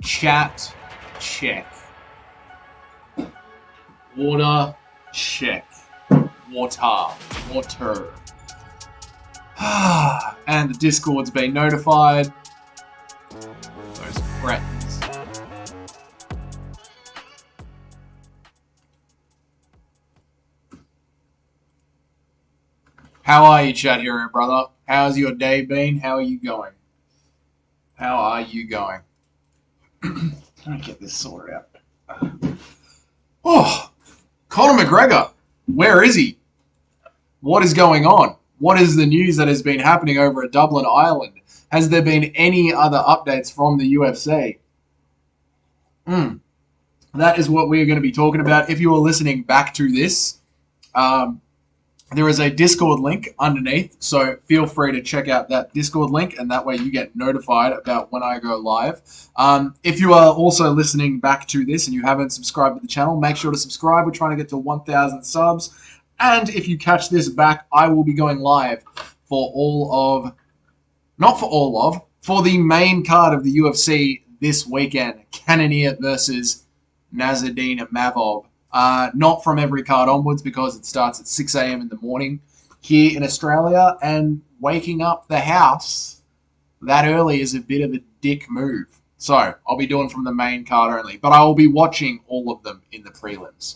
Chat, check. Water, check. Water. And the Discord's been notified. Those cretins. How are you, chat hero brother? How's your day been? How are you going? How are you going? Let me get this sorted out. Oh, Conor McGregor. Where is he? What is going on? What is the news that has been happening over at Dublin, Ireland? Has there been any other updates from the UFC? That is what we are going to be talking about. If you are listening back to this, there is a Discord link underneath, so feel free to check out that Discord link, and that way you get notified about when I go live. If you are also listening back to this and you haven't subscribed to the channel, make sure to subscribe. We're trying to get to 1,000 subs. And if you catch this back, I will be going live for for the main card of the UFC this weekend, Cannonier versus Nasruddin Imavov. Not from every card onwards, because it starts at 6 a.m. in the morning here in Australia, and waking up the house that early is a bit of a dick move. So I'll be doing from the main card only, but I will be watching all of them in the prelims.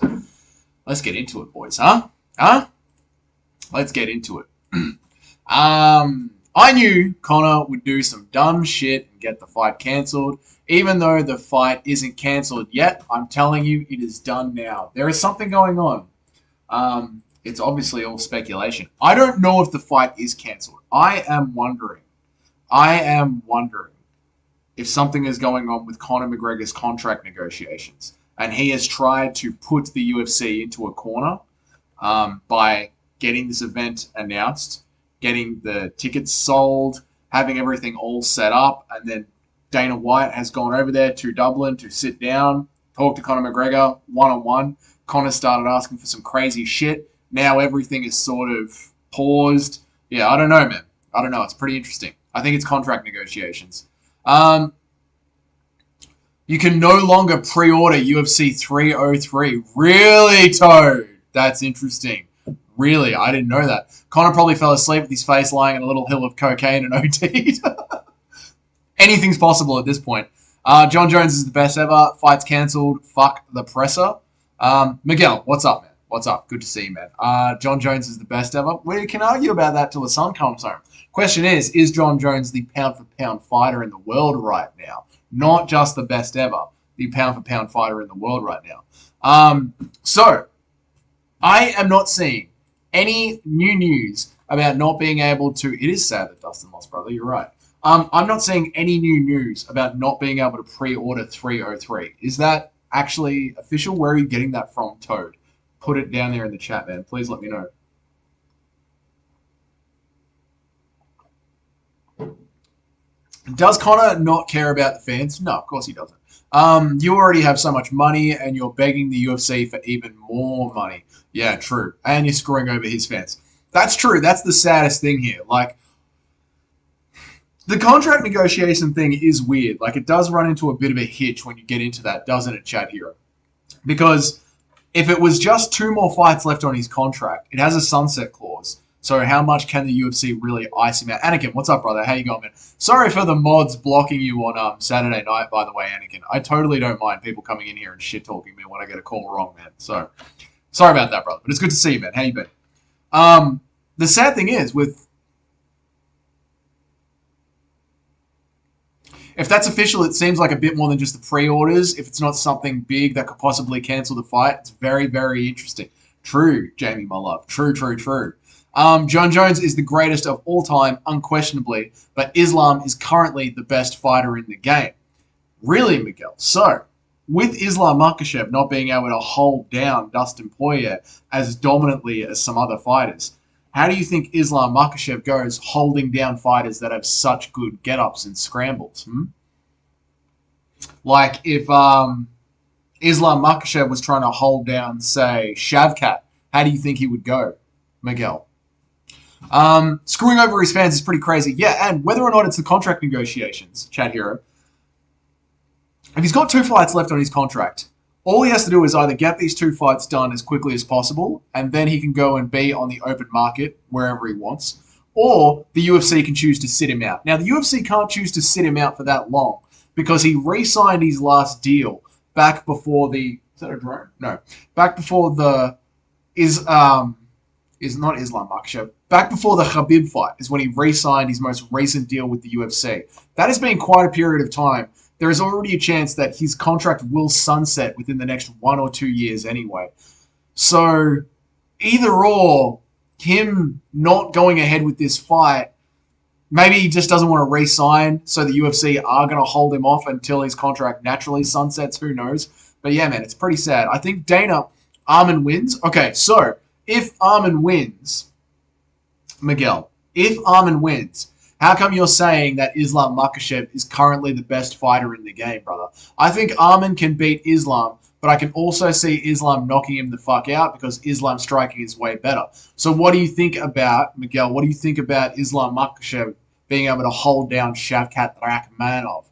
Let's get into it, boys, huh? Let's get into it. I knew Conor would do some dumb shit and get the fight cancelled. Even though the fight isn't cancelled yet, I'm telling you, it is done now. There is something going on. It's obviously all speculation. I don't know if the fight is cancelled. I am wondering if something is going on with Conor McGregor's contract negotiations. And he has tried to put the UFC into a corner by getting this event announced, getting the tickets sold, having everything all set up, and then Dana White has gone over there to Dublin to sit down, talk to Conor McGregor one-on-one. Conor started asking for some crazy shit. Now everything is sort of paused. Yeah, I don't know, man. I don't know. It's pretty interesting. I think it's contract negotiations. You can no longer pre-order UFC 303. Really, Toad? That's interesting. Really, I didn't know that. Conor probably fell asleep with his face lying in a little hill of cocaine and OD'd. Anything's possible at this point. John Jones is the best ever. Fight's cancelled. Fuck the presser. Miguel, what's up, man? What's up? Good to see you, man. John Jones is the best ever. We can argue about that till the sun comes home. Question is John Jones the pound-for-pound fighter in the world right now? Not just the best ever. The pound-for-pound fighter in the world right now. So, I am not seeing any new news about not being able to... It is sad that Dustin lost, brother. You're right. I'm not seeing any new news about not being able to pre-order 303. Is that actually official? Where are you getting that from, Toad? Put it down there in the chat, man. Please let me know. Does Conor not care about the fans? No, of course he doesn't. You already have so much money, and you're begging the UFC for even more money. Yeah, true. And you're screwing over his fans. That's true. That's the saddest thing here. Like, the contract negotiation thing is weird. Like, it does run into a bit of a hitch when you get into that, doesn't it, Chat Hero? Because if it was just 2 more fights left on his contract, it has a sunset clause. So how much can the UFC really ice him out? Anakin, what's up, brother? How you going, man? Sorry for the mods blocking you on Saturday night, by the way, Anakin. I totally don't mind people coming in here and shit-talking me when I get a call wrong, man. So, sorry about that, brother. But it's good to see you, man. How you been? The sad thing is, if that's official, it seems like a bit more than just the pre-orders. If it's not something big that could possibly cancel the fight, it's very, very interesting. True, Jamie, my love. True. John Jones is the greatest of all time, unquestionably, but Islam is currently the best fighter in the game. Really, Miguel? So, with Islam Makhachev not being able to hold down Dustin Poirier as dominantly as some other fighters, how do you think Islam Makhachev goes holding down fighters that have such good get-ups and scrambles? Like if Islam Makhachev was trying to hold down, say, Shavkat, how do you think he would go, Miguel? Screwing over his fans is pretty crazy. Yeah, and whether or not it's the contract negotiations, Chat Hero, if he's got 2 fights left on his contract, all he has to do is either get these 2 fights done as quickly as possible, and then he can go and be on the open market wherever he wants, or the UFC can choose to sit him out. Now, the UFC can't choose to sit him out for that long because he re-signed his last deal back before the. Is that a drone? No, back before the is not Islam Makhachev. Back before the Khabib fight is when he re-signed his most recent deal with the UFC. That has been quite a period of time. There is already a chance that his contract will sunset within the next 1 or 2 years anyway. So either or, him not going ahead with this fight, maybe he just doesn't want to re-sign, so the UFC are going to hold him off until his contract naturally sunsets. Who knows? But yeah, man, it's pretty sad. I think Arman wins. Okay, so if Arman wins, Miguel, if Arman wins, how come you're saying that Islam Makhachev is currently the best fighter in the game, brother? I think Arman can beat Islam, but I can also see Islam knocking him the fuck out because Islam striking is way better. So what do you think about, Miguel, what do you think about Islam Makhachev being able to hold down Shavkat Rakhmonov?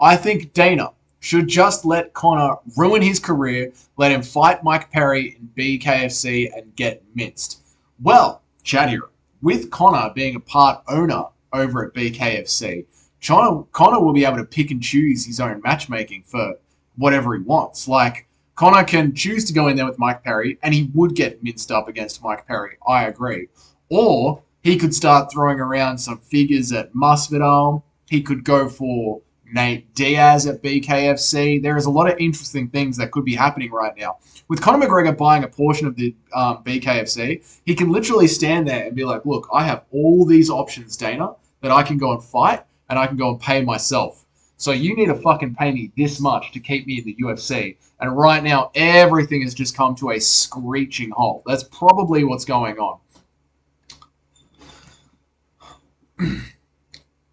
I think Dana should just let Conor ruin his career, let him fight Mike Perry in BKFC and get minced. Well, Chad here, with Conor being a part owner over at BKFC, Conor will be able to pick and choose his own matchmaking for whatever he wants. Like, Conor can choose to go in there with Mike Perry, and he would get minced up against Mike Perry, I agree. Or he could start throwing around some figures at Masvidal. He could go for Nate Diaz at BKFC. There is a lot of interesting things that could be happening right now. With Conor McGregor buying a portion of the BKFC, he can literally stand there and be like, look, I have all these options, Dana, that I can go and fight, and I can go and pay myself. So you need to fucking pay me this much to keep me in the UFC. And right now, everything has just come to a screeching halt. That's probably what's going on.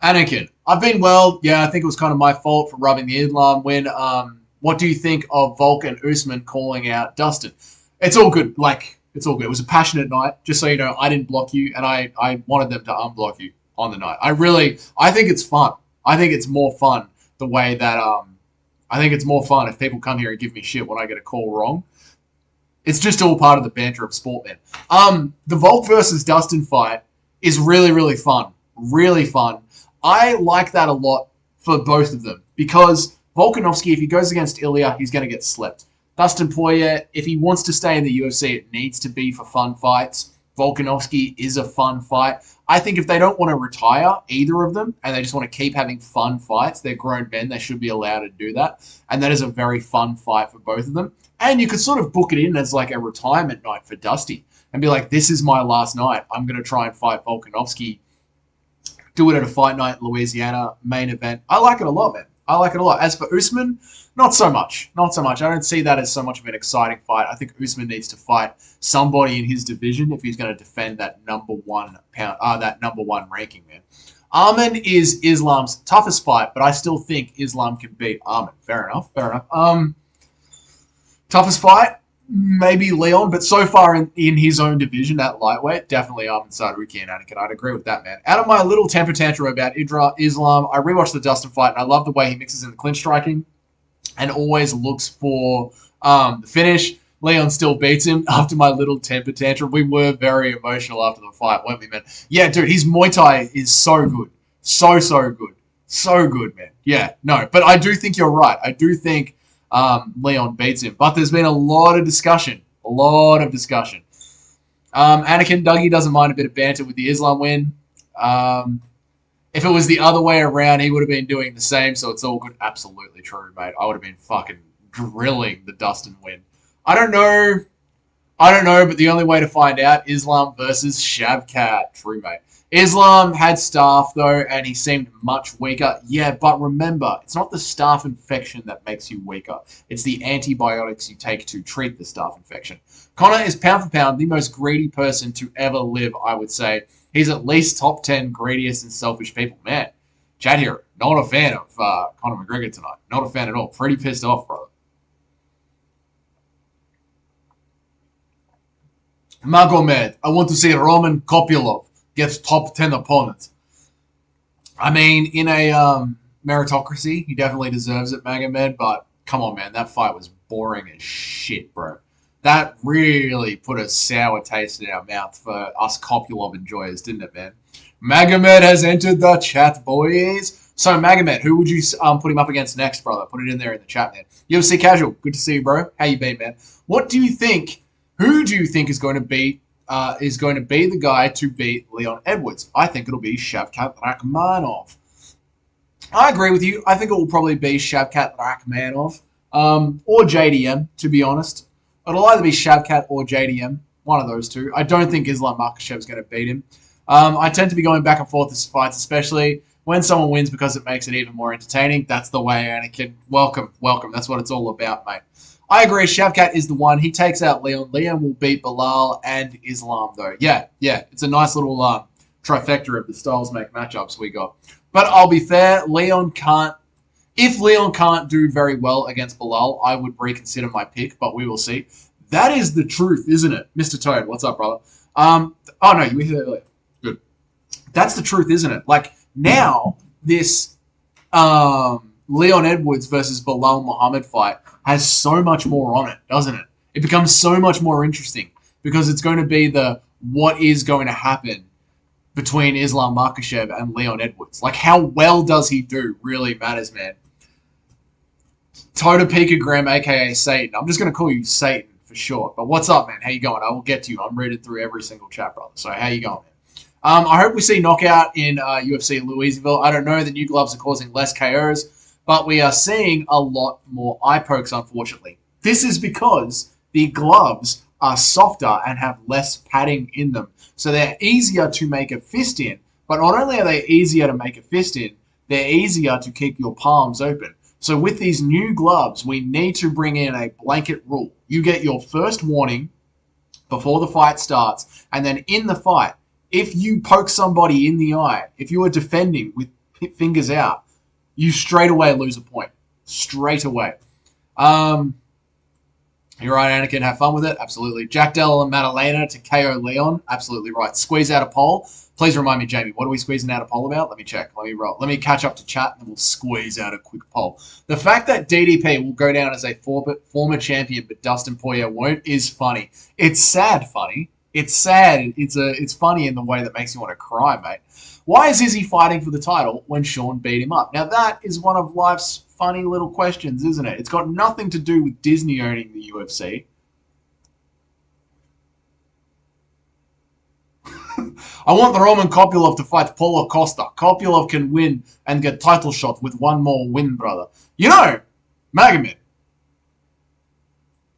Anakin, I've been well. Yeah, I think it was kind of my fault for rubbing the Islam win. What do you think of Volk and Usman calling out Dustin? It's all good. Like, it's all good. It was a passionate night. Just so you know, I didn't block you, and I wanted them to unblock you on the night. I think it's fun. I think it's more fun the way that, I think it's more fun if people come here and give me shit when I get a call wrong. It's just all part of the banter of sport, man. The Volk versus Dustin fight is really, really fun. Really fun. I like that a lot for both of them because Volkanovski, if he goes against Ilya, he's going to get slept. Dustin Poirier, if he wants to stay in the UFC, it needs to be for fun fights. Volkanovski is a fun fight. I think if they don't want to retire, either of them, and they just want to keep having fun fights, they're grown men, they should be allowed to do that. And that is a very fun fight for both of them. And you could sort of book it in as like a retirement night for Dusty and be like, this is my last night. I'm going to try and fight Volkanovski. Do it at a fight night in Louisiana, main event. I like it a lot, man. I like it a lot. As for Usman, not so much. Not so much. I don't see that as so much of an exciting fight. I think Usman needs to fight somebody in his division if he's going to defend that number one ranking, man. Arman is Islam's toughest fight, but I still think Islam can beat Arman. Fair enough. Toughest fight? Maybe Leon, but so far in his own division, that lightweight, definitely Arman Saruki and Anakin. I'd agree with that, man. Out of my little temper tantrum about Islam, I rewatched the Dustin fight, and I love the way he mixes in the clinch striking and always looks for the finish. Leon still beats him after my little temper tantrum. We were very emotional after the fight, weren't we, man? Yeah, dude, his Muay Thai is so good. So good. So good, man. Yeah, no, but I do think you're right. I do think Leon beats him. But there's been a lot of discussion. Anakin Dougie doesn't mind a bit of banter with the Islam win. If it was the other way around, he would have been doing the same, so it's all good. Absolutely true, mate. I would have been fucking drilling the Dustin win. I don't know, but the only way to find out, Islam versus Shavkat. True, mate. Islam had staph, though, and he seemed much weaker. Yeah, but remember, it's not the staph infection that makes you weaker. It's the antibiotics you take to treat the staph infection. Conor is pound for pound the most greedy person to ever live, I would say. He's at least top 10 greediest and selfish people. Man, Chad here, not a fan of Conor McGregor tonight. Not a fan at all. Pretty pissed off, brother. Magomed, I want to see Roman Kopylov gets top 10 opponents. I mean, in a meritocracy. He definitely deserves it, Magomed. But come on, man, that fight was boring as shit, bro. That really put a sour taste in our mouth for us Kopylov enjoyers, didn't it, man? Magomed has entered the chat, boys. So, Magomed, who would you put him up against next, brother? Put it in there in the chat, man. UFC Casual, good to see you, bro. How you been, man? What do you think? Who do you think is going to be the guy to beat Leon Edwards? I think it'll be Shavkat Rakhmonov. I agree with you. I think it will probably be Shavkat Rakhmonov or JDM, to be honest. It'll either be Shavkat or JDM, one of those two. I don't think Islam Makhachev is going to beat him. I tend to be going back and forth with fights, especially when someone wins because it makes it even more entertaining. That's the way, Anakin. Welcome, welcome. That's what it's all about, mate. I agree. Shavkat is the one. He takes out Leon. Leon will beat Bilal and Islam, though. Yeah. It's a nice little trifecta of the styles make matchups we got. But I'll be fair. Leon can't. If Leon can't do very well against Bilal, I would reconsider my pick, but we will see. That is the truth, isn't it? Mr. Toad, what's up, brother? Oh, no, you were here earlier. Good. That's the truth, isn't it? Like, now, this Leon Edwards versus Bilal Muhammad fight has so much more on it, doesn't it? It becomes so much more interesting because it's going to be the what is going to happen between Islam Makhachev and Leon Edwards. Like, how well does he do really matters, man. Toda Picogram, a.k.a. Satan. I'm just going to call you Satan for short. But what's up, man? How you going? I will get to you. I'm reading through every single chat, brother. So how you going, man? I hope we see knockout in UFC Louisville. I don't know. The new gloves are causing less KOs, but we are seeing a lot more eye pokes, unfortunately. This is because the gloves are softer and have less padding in them. So they're easier to make a fist in. But not only are they easier to make a fist in, they're easier to keep your palms open. So with these new gloves, we need to bring in a blanket rule. You get your first warning before the fight starts, and then in the fight, if you poke somebody in the eye, if you are defending with fingers out, you straight away lose a point. Straight away. You're right, Anakin. Have fun with it. Absolutely. Jack Dell and Madalena to KO Leon. Absolutely right. Squeeze out a poll. Please remind me, Jamie, what are we squeezing out a poll about? Let me check. Let me roll. Let me catch up to chat, and then we'll squeeze out a quick poll. The fact that DDP will go down as a former champion, but Dustin Poirier won't, is funny. It's sad funny. It's sad. It's funny in the way that makes you want to cry, mate. Why is Izzy fighting for the title when Sean beat him up? Now, that is one of life's funny little questions, isn't it? It's got nothing to do with Disney owning the UFC. I want the Roman Kopylov to fight Paulo Costa. Kopylov can win and get title shot with one more win, brother. You know, Magomed.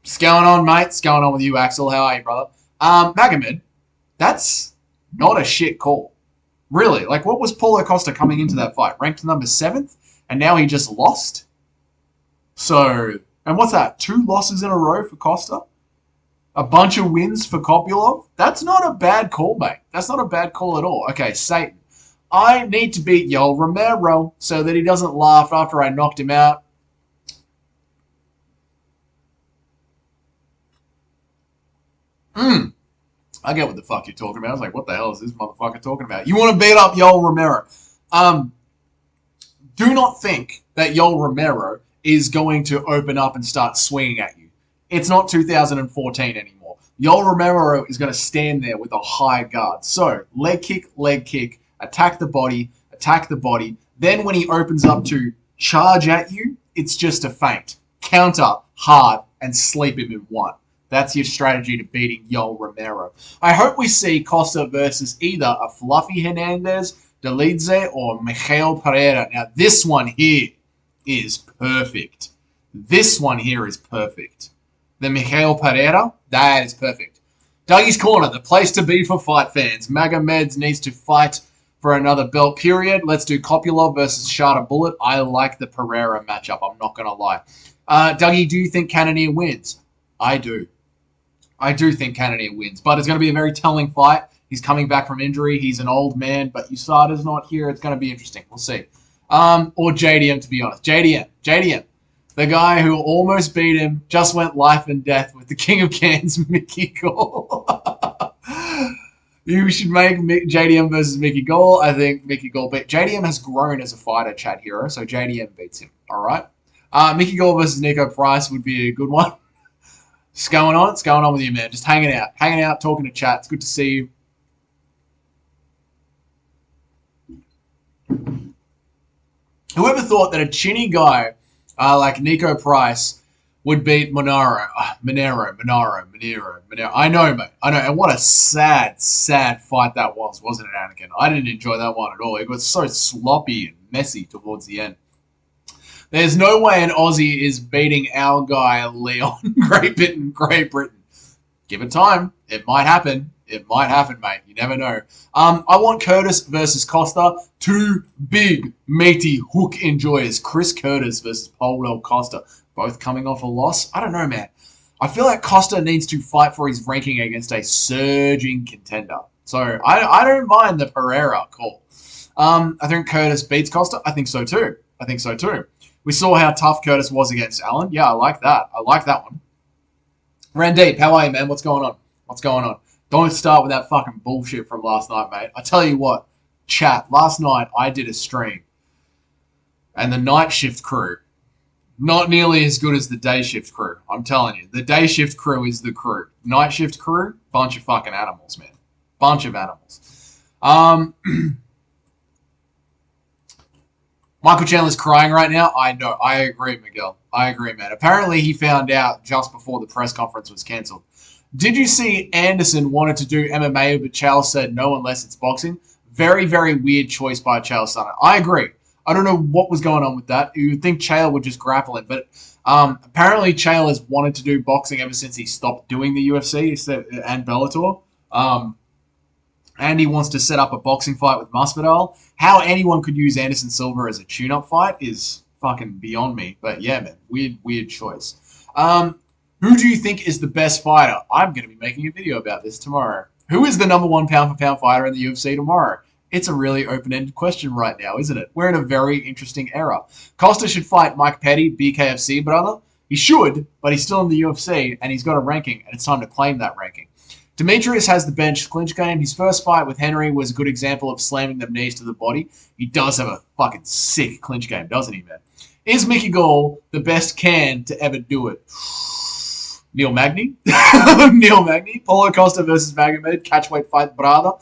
What's going on, mate? What's going on with you, Axel? How are you, brother? Magomed, that's not a shit call. Really. Like, what was Paulo Costa coming into that fight? Ranked number 7th? And now he just lost? So, and what's that? 2 losses in a row for Costa? A bunch of wins for Kopylov? That's not a bad call, mate. That's not a bad call at all. Okay, Satan. I need to beat Yoel Romero so that he doesn't laugh after I knocked him out. I get what the fuck you're talking about. I was like, what the hell is this motherfucker talking about? You want to beat up Yoel Romero. Do not think that Yoel Romero is going to open up and start swinging at you. It's not 2014 anymore. Yoel Romero is going to stand there with a high guard. So, leg kick, attack the body. Then when he opens up to charge at you, it's just a feint. Counter hard and sleep him in one. That's your strategy to beating Yoel Romero. I hope we see Costa versus either a Fluffy Hernandez, Delidze, or Miguel Pereira. Now, this one here is perfect. The Miguel Pereira, that is perfect. Dougie's Corner, the place to be for fight fans. Magomed needs to fight for another belt period. Let's do Kopylov versus Shada Bullet. I like the Pereira matchup, I'm not going to lie. Dougie, do you think Cannonier wins? I do. I do think Cannonier wins, but it's going to be a very telling fight. He's coming back from injury. He's an old man, but USADA's not here. It's going to be interesting. We'll see. Or JDM, to be honest. JDM. The guy who almost beat him just went life and death with the King of Cans, Mickey Cole. You should make JDM versus Mickey Gall. I think Mickey Gall beat. JDM has grown as a fighter, Chat Hero, so JDM beats him. All right. Mickey Gall versus Nico Price would be a good one. What's going on? What's going on with you, man? Just hanging out, talking to chat. It's good to see you. Whoever thought that a chinny guy like Nico Price would beat Monero. I know, mate. I know. And what a sad fight that was, wasn't it, Anakin? I didn't enjoy that one at all. It was so sloppy and messy towards the end. There's no way an Aussie is beating our guy, Leon, Great Britain. Give it time. It might happen. It might happen, mate. You never know. I want Curtis versus Costa. Two big, meaty hook enjoyers. Chris Curtis versus Paulo Costa. Both coming off a loss. I don't know, man. I feel like Costa needs to fight for his ranking against a surging contender. So I don't mind the Pereira call. I think Curtis beats Costa. I think so too. We saw how tough Curtis was against Allen. Yeah, I like that. I like that one. Randeep, how are you, man? What's going on? Don't start with that fucking bullshit from last night, mate. I tell you what, chat, last night I did a stream. And the night shift crew, not nearly as good as the day shift crew. I'm telling you. The day shift crew is the crew. Night shift crew, bunch of fucking animals, man. Bunch of animals. Michael Chandler's crying right now. I know. I agree, Miguel. I agree, man. Apparently he found out just before the press conference was cancelled. Did you see Anderson wanted to do MMA, but Chael said no unless it's boxing? Very, very weird choice by Chael Sonnen. I agree. I don't know what was going on with that. You would think Chael would just grapple him, but apparently Chael has wanted to do boxing ever since he stopped doing the UFC and Bellator. And he wants to set up a boxing fight with Masvidal. How anyone could use Anderson Silva as a tune-up fight is fucking beyond me. But yeah, man, weird choice. Who do you think is the best fighter? I'm going to be making a video about this tomorrow. Who is the number one pound-for-pound fighter in the UFC tomorrow? It's a really open-ended question right now, isn't it? We're in a very interesting era. Costa should fight Mike Petty, BKFC, brother. He should, but he's still in the UFC, and he's got a ranking, and it's time to claim that ranking. Demetrius has the bench clinch game. His first fight with Henry was a good example of slamming them knees to the body. He does have a fucking sick clinch game, doesn't he, man? Is Mickey Gall the best can to ever do it? Neil Magny? Neil Magny? Paulo Costa versus Magomed. Catchweight fight, brother.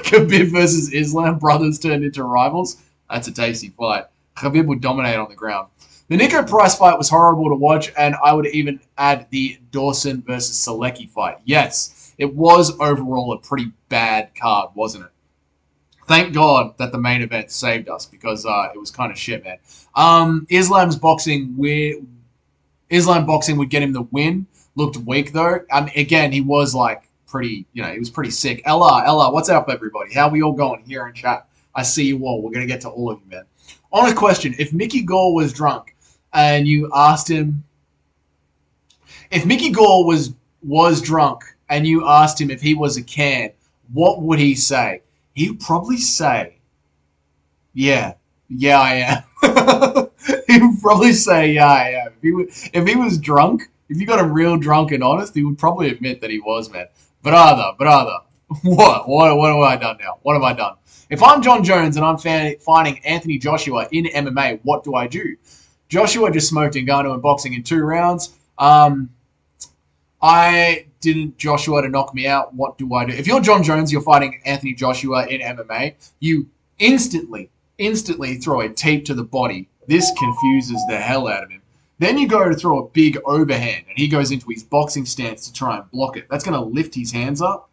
Khabib versus Islam. Brothers turned into rivals. That's a tasty fight. Khabib would dominate on the ground. The Nico Price fight was horrible to watch, and I would even add the Dawson versus Selecki fight. Yes, it was overall a pretty bad card, wasn't it? Thank God that the main event saved us, because it was kind of shit, man. Islam boxing would get him the win. Looked weak, though. Again, he was like pretty, he was pretty sick. Ella, what's up, everybody? How are we all going here in chat? I see you all. We're going to get to all of you, man. Honest question. If Mickey Gall was drunk and you asked him... If Mickey Gall was drunk and you asked him if he was a can, what would he say? He'd probably say, yeah, I am. He would probably say, yeah, I am. If he was drunk, if you got him real drunk and honest, he would probably admit that he was, man. Brother, what have I done now? What have I done? If I'm John Jones and I'm fighting Anthony Joshua in MMA, what do I do? Joshua just smoked Ngannou in boxing in 2 rounds. I didn't Joshua to knock me out. What do I do? If you're John Jones, you're fighting Anthony Joshua in MMA, you instantly throw a tape to the body. This confuses the hell out of him. Then you go to throw a big overhand, and he goes into his boxing stance to try and block it. That's going to lift his hands up.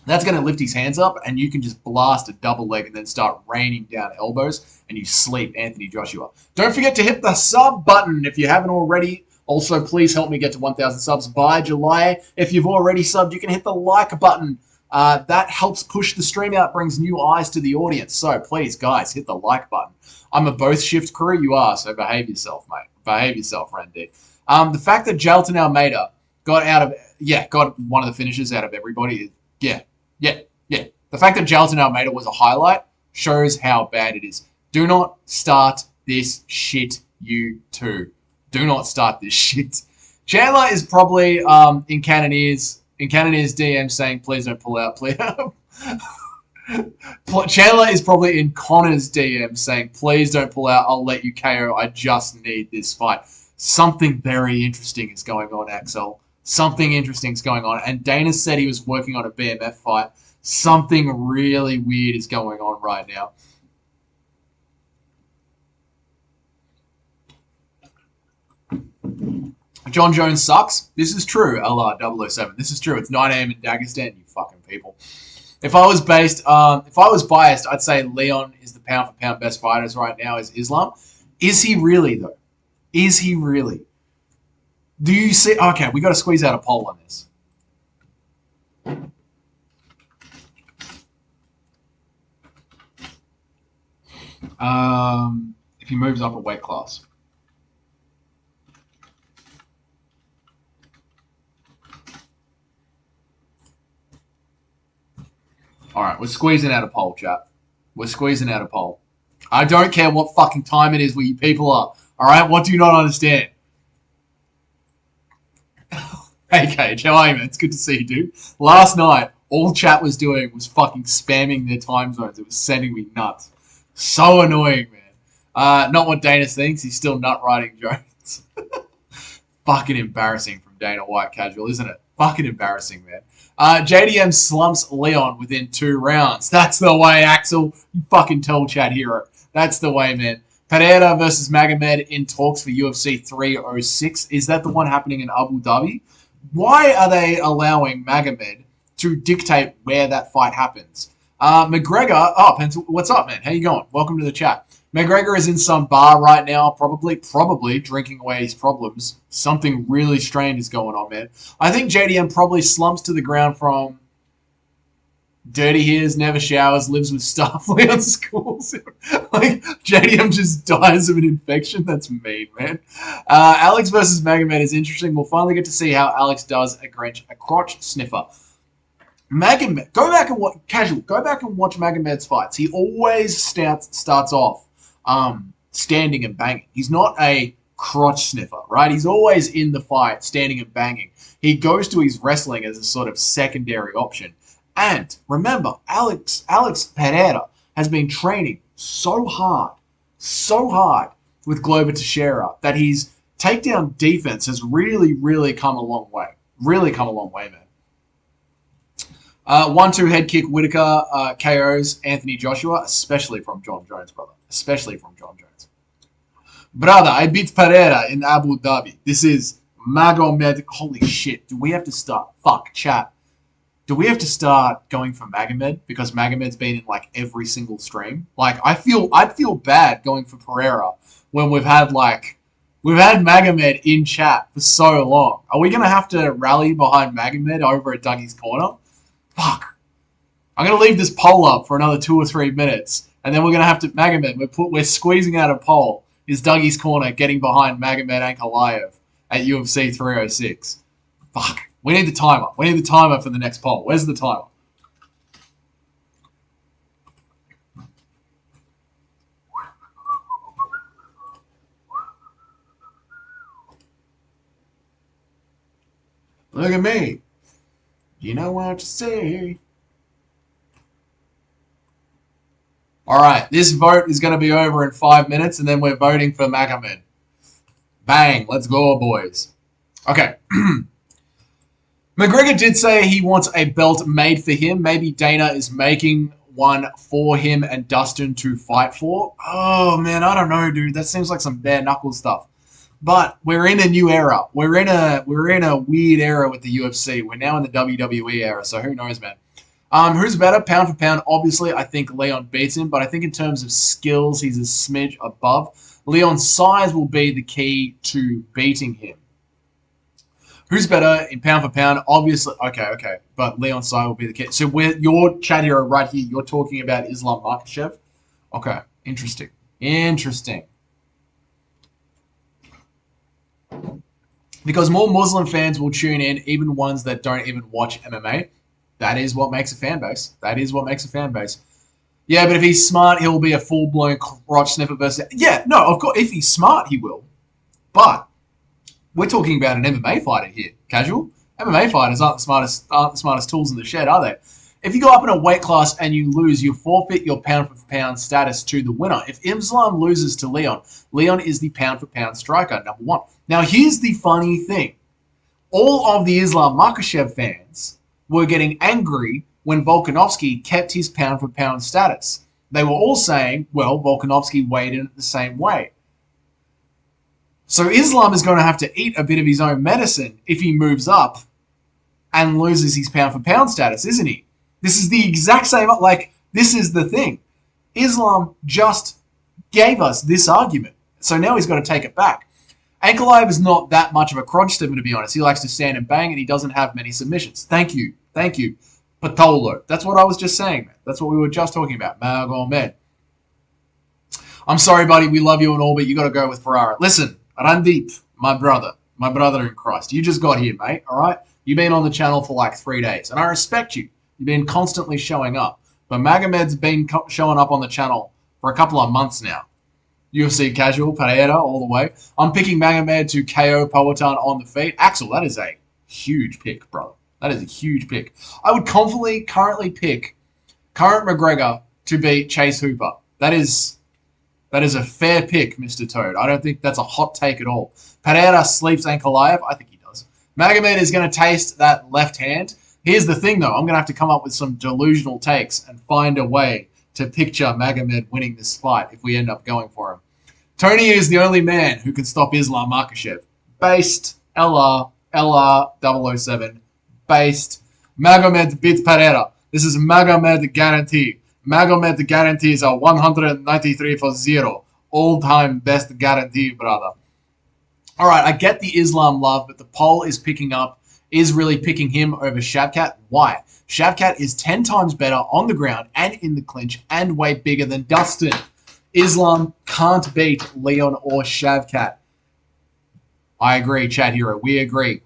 And you can just blast a double leg and then start raining down elbows, and you sleep Anthony Joshua. Don't forget to hit the sub button if you haven't already. Also, please help me get to 1,000 subs by July. If you've already subbed, you can hit the like button. That helps push the stream out, brings new eyes to the audience. So please, guys, hit the like button. I'm a both shift crew. You are, so behave yourself, mate. Behave yourself, Randy. The fact that Jalton Almeida got one of the finishes out of everybody. Yeah. The fact that Jalton Almeida was a highlight shows how bad it is. Do not start this shit, you two. Do not start this shit. Chandler is probably in Cannoneers in Canada's DM saying, please don't pull out, please. Chandler is probably in Conor's DM saying, please don't pull out, I'll let you KO, I just need this fight. Something very interesting is going on, Axel. Something interesting is going on. And Dana said he was working on a BMF fight. Something really weird is going on right now. John Jones sucks. This is true, LR007. This is true. It's 9 a.m. in Dagestan, you fucking people. If I was biased, I'd say Leon is the pound for pound best fighters right now is Islam. Is he really though? Is he really? Do you see? Okay, we got to squeeze out a poll on this. If he moves up a weight class. All right, we're squeezing out a poll, chat. We're squeezing out a poll. I don't care what fucking time it is where you people are. All right, what do you not understand? Hey, Cage, how are you, man? It's good to see you, dude. Last night, all chat was doing was fucking spamming their time zones. It was sending me nuts. So annoying, man. Not what Dana thinks. He's still nut riding Jones. Fucking embarrassing from Dana White Casual, isn't it? Fucking embarrassing, man. JDM slumps Leon within 2 rounds. That's the way, Axel. You fucking tell Chad Hero. That's the way, man. Pereira versus Magomed in talks for UFC 306. Is that the one happening in Abu Dhabi? Why are they allowing Magomed to dictate where that fight happens? McGregor, what's up, man? How you going? Welcome to the chat. McGregor is in some bar right now, probably drinking away his problems. Something really strange is going on, man. I think JDM probably slumps to the ground from dirty hairs, never showers, lives with staff, Leon schools. Like, JDM just dies of an infection. That's mean, man. Alex versus Magomed is interesting. We'll finally get to see how Alex does a crotch sniffer. Magomed, go back and watch Magomed's fights. He always starts off standing and banging. He's not a crotch sniffer, right? He's always in the fight, standing and banging. He goes to his wrestling as a sort of secondary option. And remember, Alex Pereira has been training so hard with Glover Teixeira that his takedown defense has really come a long way. Really come a long way, man. 1-2 head kick Whitaker KOs Anthony Joshua, especially from John Jones, brother. Especially from John Jones. Brother, I beat Pereira in Abu Dhabi. This is Magomed. Holy shit. Do we have to start? Fuck, chat. Do we have to start going for Magomed? Because Magomed's been in like every single stream. Like, I'd feel bad going for Pereira when we've had Magomed in chat for so long. Are we gonna have to rally behind Magomed over at Dougie's Corner? Fuck. I'm going to leave this poll up for another 2 or 3 minutes, and then we're going to have to... Magomed, we're squeezing out a poll. Is Dougie's Corner getting behind Magomed Ankalaev at UFC 306? Fuck. We need the timer. We need the timer for the next poll. Where's the timer? Look at me. You know what to say. All right, this vote is going to be over in 5 minutes, and then we're voting for Magomed. Bang, let's go, boys. Okay. McGregor did say he wants a belt made for him. Maybe Dana is making one for him and Dustin to fight for. Oh, man, I don't know, dude. That seems like some bare knuckle stuff. But we're in a new era. We're in a weird era with the UFC. We're now in the WWE era, so who knows, man. Who's better, pound for pound? Obviously, I think Leon beats him, but I think in terms of skills, he's a smidge above. Leon's size will be the key to beating him. Who's better in pound for pound? Obviously, okay, but Leon's size will be the key. So your chat hero right here, you're talking about Islam Makhachev? Okay, interesting. Because more Muslim fans will tune in, even ones that don't even watch MMA. That is what makes a fan base. Yeah, but if he's smart, he'll be a full-blown crotch sniffer versus... Yeah, no, of course, if he's smart, he will. But we're talking about an MMA fighter here, Casual. MMA fighters aren't the smartest tools in the shed, are they? If you go up in a weight class and you lose, you forfeit your pound for pound status to the winner. If Islam loses to Leon, Leon is the pound for pound striker, number one. Now, here's the funny thing. All of the Islam Makhachev fans were getting angry when Volkanovski kept his pound for pound status. They were all saying, well, Volkanovski weighed in the same way. So Islam is going to have to eat a bit of his own medicine if he moves up and loses his pound for pound status, isn't he? This is the exact same, this is the thing. Islam just gave us this argument. So now he's got to take it back. Ankalaev is not that much of a crotch stepper, to be honest. He likes to stand and bang, and he doesn't have many submissions. Thank you. Patolo. That's what I was just saying, man. That's what we were just talking about. Magomed. I'm sorry, buddy. We love you and all, but you got to go with Ferrara. Listen, Randeep, my brother in Christ. You just got here, mate, all right? You've been on the channel for like 3 days, and I respect you. You've been constantly showing up. But Magomed's been showing up on the channel for a couple of months now. UFC casual, Pereira all the way. I'm picking Magomed to KO Powhatan on the feet. Axel, that is a huge pick, brother. That is a huge pick. I would confidently currently pick Conor McGregor to beat Chase Hooper. That is a fair pick, Mr. Toad. I don't think that's a hot take at all. Pereira sleeps Ankalaev. I think he does. Magomed is going to taste that left hand. Here's the thing, though. I'm going to have to come up with some delusional takes and find a way to picture Magomed winning this fight if we end up going for him. Tony is the only man who can stop Islam Makhachev. Based, LR 007. Based. Magomed beats Pereira. This is Magomed guarantee. Magomed guarantees a 193 for 0. All-time best guarantee, brother. All right, I get the Islam love, but the poll is really picking him over Shavkat. Why? Shavkat is 10 times better on the ground and in the clinch and way bigger than Dustin. Islam can't beat Leon or Shavkat. I agree, Chat Hero. We agree.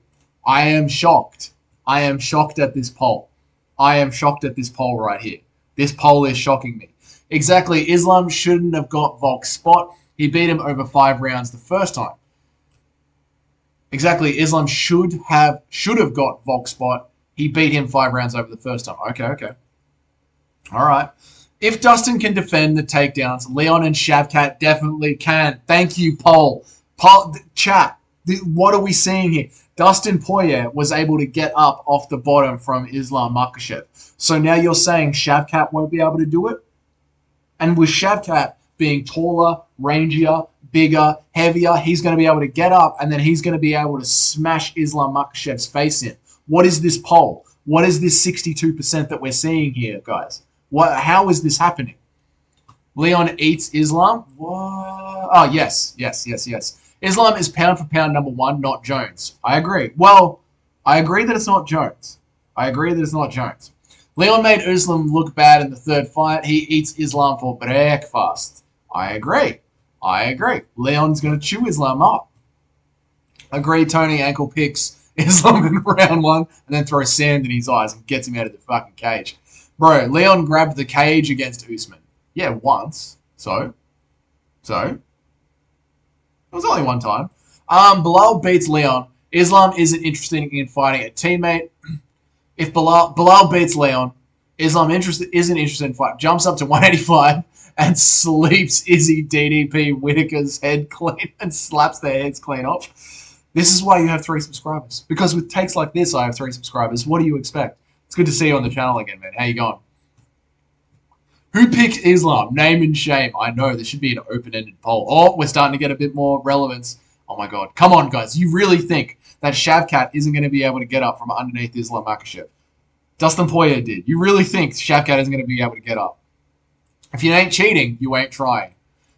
I am shocked. I am shocked at this poll. I am shocked at this poll right here. This poll is shocking me. Exactly. Islam shouldn't have got Volk's spot. He beat him over 5 rounds the first time. Exactly. Islam should have got Volk's spot. He beat him 5 rounds over the first time. Okay. All right. If Dustin can defend the takedowns, Leon and Shavkat definitely can. Thank you, poll. Chat. What are we seeing here? Dustin Poirier was able to get up off the bottom from Islam Makhachev. So now you're saying Shavkat won't be able to do it? And with Shavkat being taller, rangier, bigger, heavier, he's going to be able to get up and then he's going to be able to smash Islam Makhachev's face in. What is this poll? What is this 62% that we're seeing here, guys? How is this happening? Leon eats Islam? What? Oh, yes. Islam is pound for pound number 1, not Jones. I agree. Well, I agree that it's not Jones. Leon made Islam look bad in the third fight. He eats Islam for breakfast. I agree. Leon's going to chew Islam up. Agree, Tony. Ankle picks Islam in round 1 and then throws sand in his eyes and gets him out of the fucking cage. Bro, Leon grabbed the cage against Usman. Yeah, once. So? It was only one time. Bilal beats Leon. Islam isn't interested in fighting a teammate. If Bilal beats Leon, Islam isn't interested in fighting. Jumps up to 185 and sleeps Izzy DDP Whitaker's head clean and slaps their heads clean off. This is why you have 3 subscribers. Because with takes like this, I have 3 subscribers. What do you expect? It's good to see you on the channel again, man. How you going? Who picked Islam? Name and shame. I know, this should be an open-ended poll. Oh, we're starting to get a bit more relevance. Oh my god. Come on, guys. You really think that Shavkat isn't going to be able to get up from underneath Islam Makhachev? Dustin Poirier did. You really think Shavkat isn't going to be able to get up? If you ain't cheating, you ain't trying.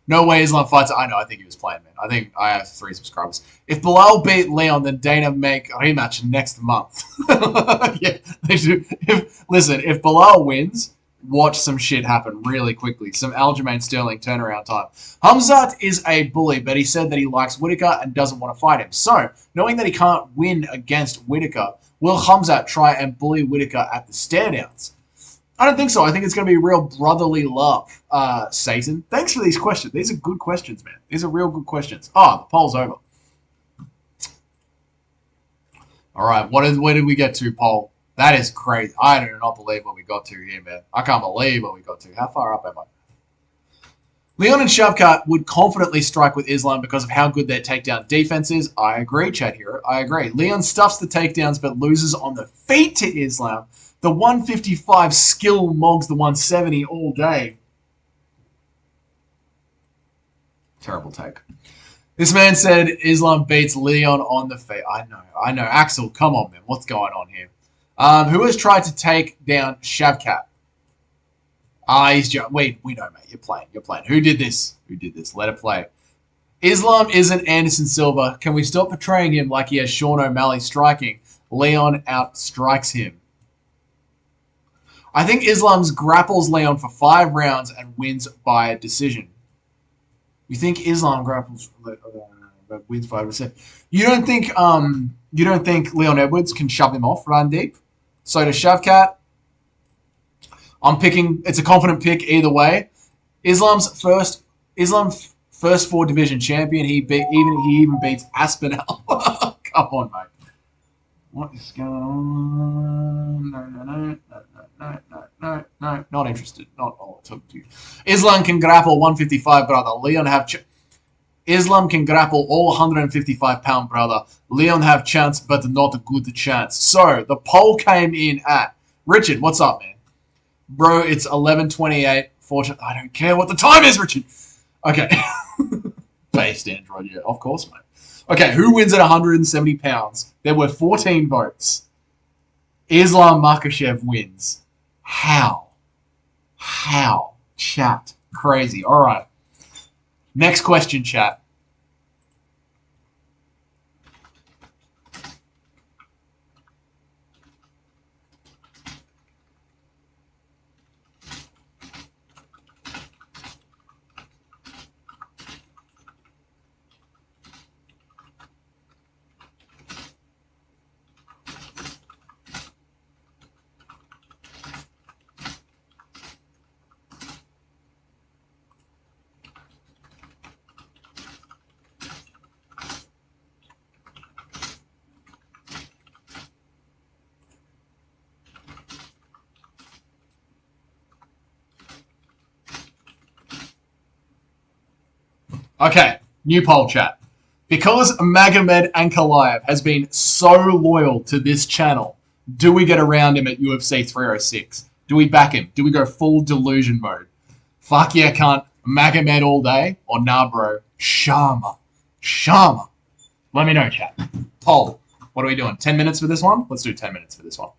No way Islam fights. I know, I think he was playing, man. I think I have 3 subscribers. If Bilal beat Leon, then Dana make a rematch next month. Yeah, they should. Listen, if Bilal wins, watch some shit happen really quickly. Some Aljamain Sterling turnaround time. Hamzat is a bully, but he said that he likes Whitaker and doesn't want to fight him. So, knowing that he can't win against Whitaker, will Hamzat try and bully Whitaker at the stare downs? I don't think so. I think it's going to be real brotherly love, Satan. Thanks for these questions. These are good questions, man. These are real good questions. Oh, the poll's over. All All right, where did we get to, Paul? That is crazy. I do not believe what we got to here, man. I can't believe what we got to. How far up am I? Leon and Shavkat would confidently strike with Islam because of how good their takedown defense is. I agree, Chad Hero. I agree. Leon stuffs the takedowns but loses on the feet to Islam. The 155 skill mogs the 170 all day. Terrible take. This man said Islam beats Leon on the feet. I know. Axel, come on, man. What's going on here? Who has tried to take down Shavkat? Wait, we know, mate. You're playing. Who did this? Let it play. Islam isn't Anderson Silva. Can we stop portraying him like he has Sean O'Malley striking? Leon outstrikes him. I think Islam's grapples Leon for 5 rounds and wins by a decision. You think Islam grapples wins by a decision? You don't think Leon Edwards can shove him off run deep? So does Shavkat. I'm picking. It's a confident pick either way. Islam's first 4 division champion. He even beats Aspinall. Come on, mate. What is going on? No. Not interested. Not all I took to you. Islam can grapple 155, brother. Islam can grapple all 155 pound, brother. Leon have chance, but not a good chance. So the poll came in at Richard. What's up, man? Bro, it's 11:28. Fortunately, I don't care what the time is, Richard. Okay. Based Android, yeah, of course, mate. Okay, who wins at 170 pounds? There were 14 votes. Islam Makhachev wins. How? Chat. Crazy. All right. Next question, chat. Okay, new poll chat. Because Magomed Ankalaev has been so loyal to this channel, do we get around him at UFC 306? Do we back him? Do we go full delusion mode? Fuck yeah, cunt. Magomed all day? Or nah, bro? Sharma. Let me know, chat. Poll. What are we doing? 10 minutes for this one? Let's do 10 minutes for this one.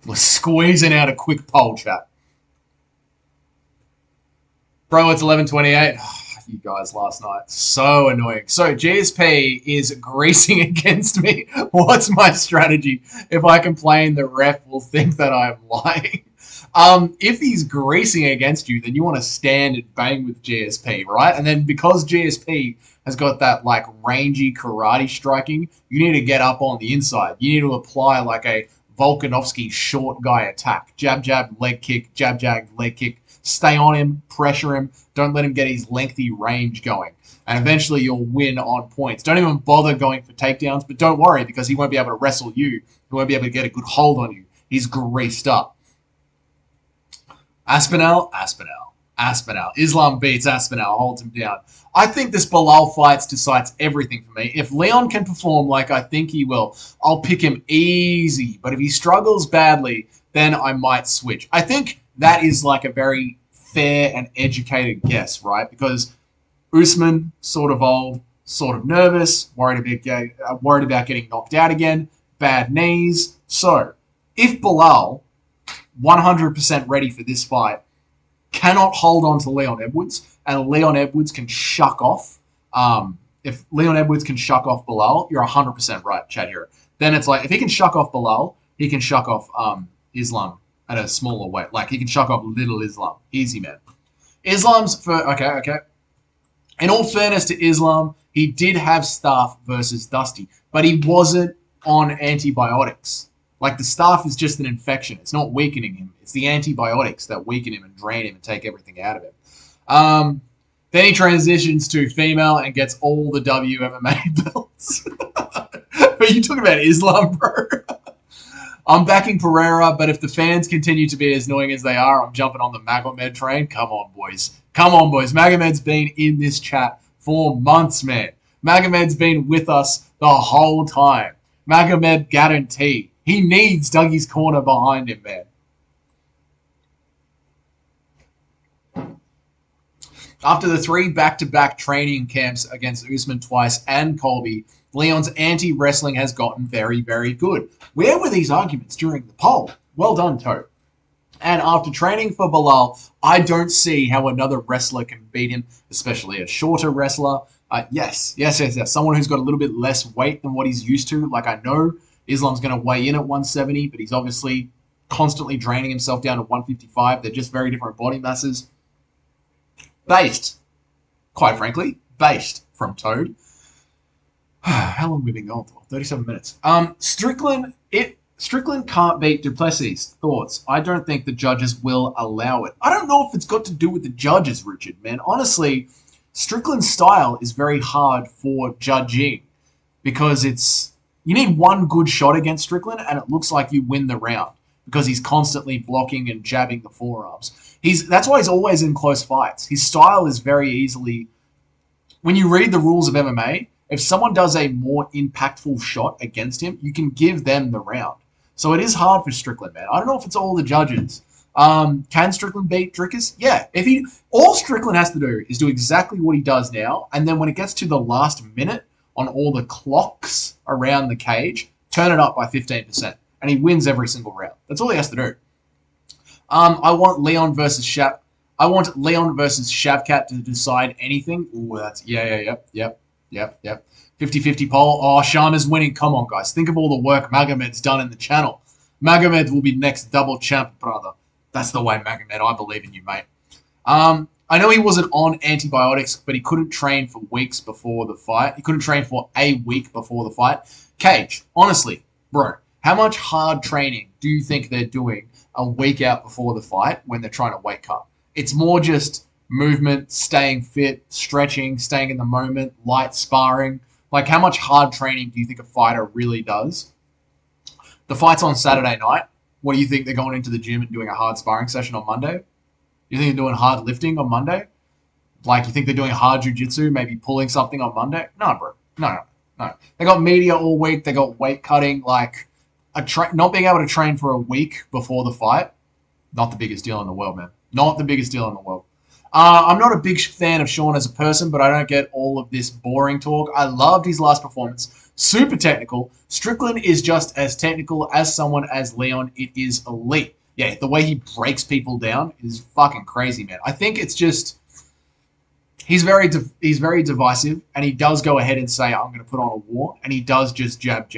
We're squeezing out a quick poll, chat. Bro, it's 11:28. You guys last night. So annoying. So GSP is greasing against me. What's my strategy? If I complain, the ref will think that I'm lying. If he's greasing against you, then you want to stand and bang with GSP, right? And then because GSP has got that like rangy karate striking, you need to get up on the inside. You need to apply like a Volkanovski short guy attack. Jab, jab, leg kick, jab, jab, leg kick. Stay on him, pressure him. Don't let him get his lengthy range going. And eventually you'll win on points. Don't even bother going for takedowns, but don't worry because he won't be able to wrestle you. He won't be able to get a good hold on you. He's greased up. Aspinall. Islam beats Aspinall, holds him down. I think this Bilal fights decides everything for me. If Leon can perform like I think he will, I'll pick him easy. But if he struggles badly, then I might switch. I think that is like a very fair and educated guess, right? Because Usman, sort of old, sort of nervous, worried about getting knocked out again, bad knees. So, if Bilal, 100% ready for this fight, cannot hold on to Leon Edwards, and Leon Edwards can shuck off, if Leon Edwards can shuck off Bilal, you're 100% right, Chad here. Then it's like, if he can shuck off Bilal, he can shuck off Islam at a smaller weight. Like, he can shuck off little Islam. Easy, man. Okay. In all fairness to Islam, he did have Staff versus Dusty, but he wasn't on antibiotics. Like, the Staff is just an infection. It's not weakening him. It's the antibiotics that weaken him and drain him and take everything out of him. Then he transitions to female and gets all the WMMA belts. But you talking about Islam, bro? I'm backing Pereira, but if the fans continue to be as annoying as they are, I'm jumping on the Magomed train. Come on, boys. Come on, boys. Magomed's been in this chat for months, man. Magomed's been with us the whole time. Magomed guarantee. He needs Dougie's corner behind him, man. After the 3 back-to-back training camps against Usman twice and Colby, Leon's anti-wrestling has gotten very, very good. Where were these arguments during the poll? Well done, Toe. And after training for Bilal, I don't see how another wrestler can beat him, especially a shorter wrestler. Yes. Someone who's got a little bit less weight than what he's used to. Like, I know Islam's going to weigh in at 170, but he's obviously constantly draining himself down to 155. They're just very different body masses. Based, quite frankly, based from Toad. How long have we been going for? 37 minutes. Strickland can't beat Duplessis. Thoughts? I don't think the judges will allow it. I don't know if it's got to do with the judges, Richard, man. Honestly, Strickland's style is very hard for judging because you need one good shot against Strickland and it looks like you win the round because he's constantly blocking and jabbing the forearms. That's why he's always in close fights. His style is very easily... When you read the rules of MMA, if someone does a more impactful shot against him, you can give them the round. So it is hard for Strickland, man. I don't know if it's all the judges. Can Strickland beat Drickus? Yeah. All Strickland has to do is do exactly what he does now, and then when it gets to the last minute on all the clocks around the cage, turn it up by 15%, and he wins every single round. That's all he has to do. I want Leon versus Shavkat to decide anything. Ooh, that's yep. 50-50 poll. Oh, Shana's winning. Come on, guys. Think of all the work Magomed's done in the channel. Magomed will be next double champ, brother. That's the way, Magomed. I believe in you, mate. I know he wasn't on antibiotics, but he couldn't train for weeks before the fight. He couldn't train for a week before the fight. Cage, honestly, bro, how much hard training do you think they're doing a week out before the fight when they're trying to weight cut? It's more just movement, staying fit, stretching, staying in the moment, light sparring. Like, how much hard training do you think a fighter really does? The fight's on Saturday night. What do you think they're going into the gym and doing a hard sparring session on Monday? You think they're doing hard lifting on Monday? Like, you think they're doing hard jiu-jitsu, maybe pulling something on Monday? No, bro. No. They got media all week. They got weight cutting. Like, not being able to train for a week before the fight, not the biggest deal in the world, man. Not the biggest deal in the world. I'm not a big fan of Sean as a person, but I don't get all of this boring talk. I loved his last performance. Super technical. Strickland is just as technical as someone as Leon. It is elite. Yeah, the way he breaks people down is fucking crazy, man. I think it's just... He's very divisive, and he does go ahead and say, I'm going to put on a war, and he does just jab.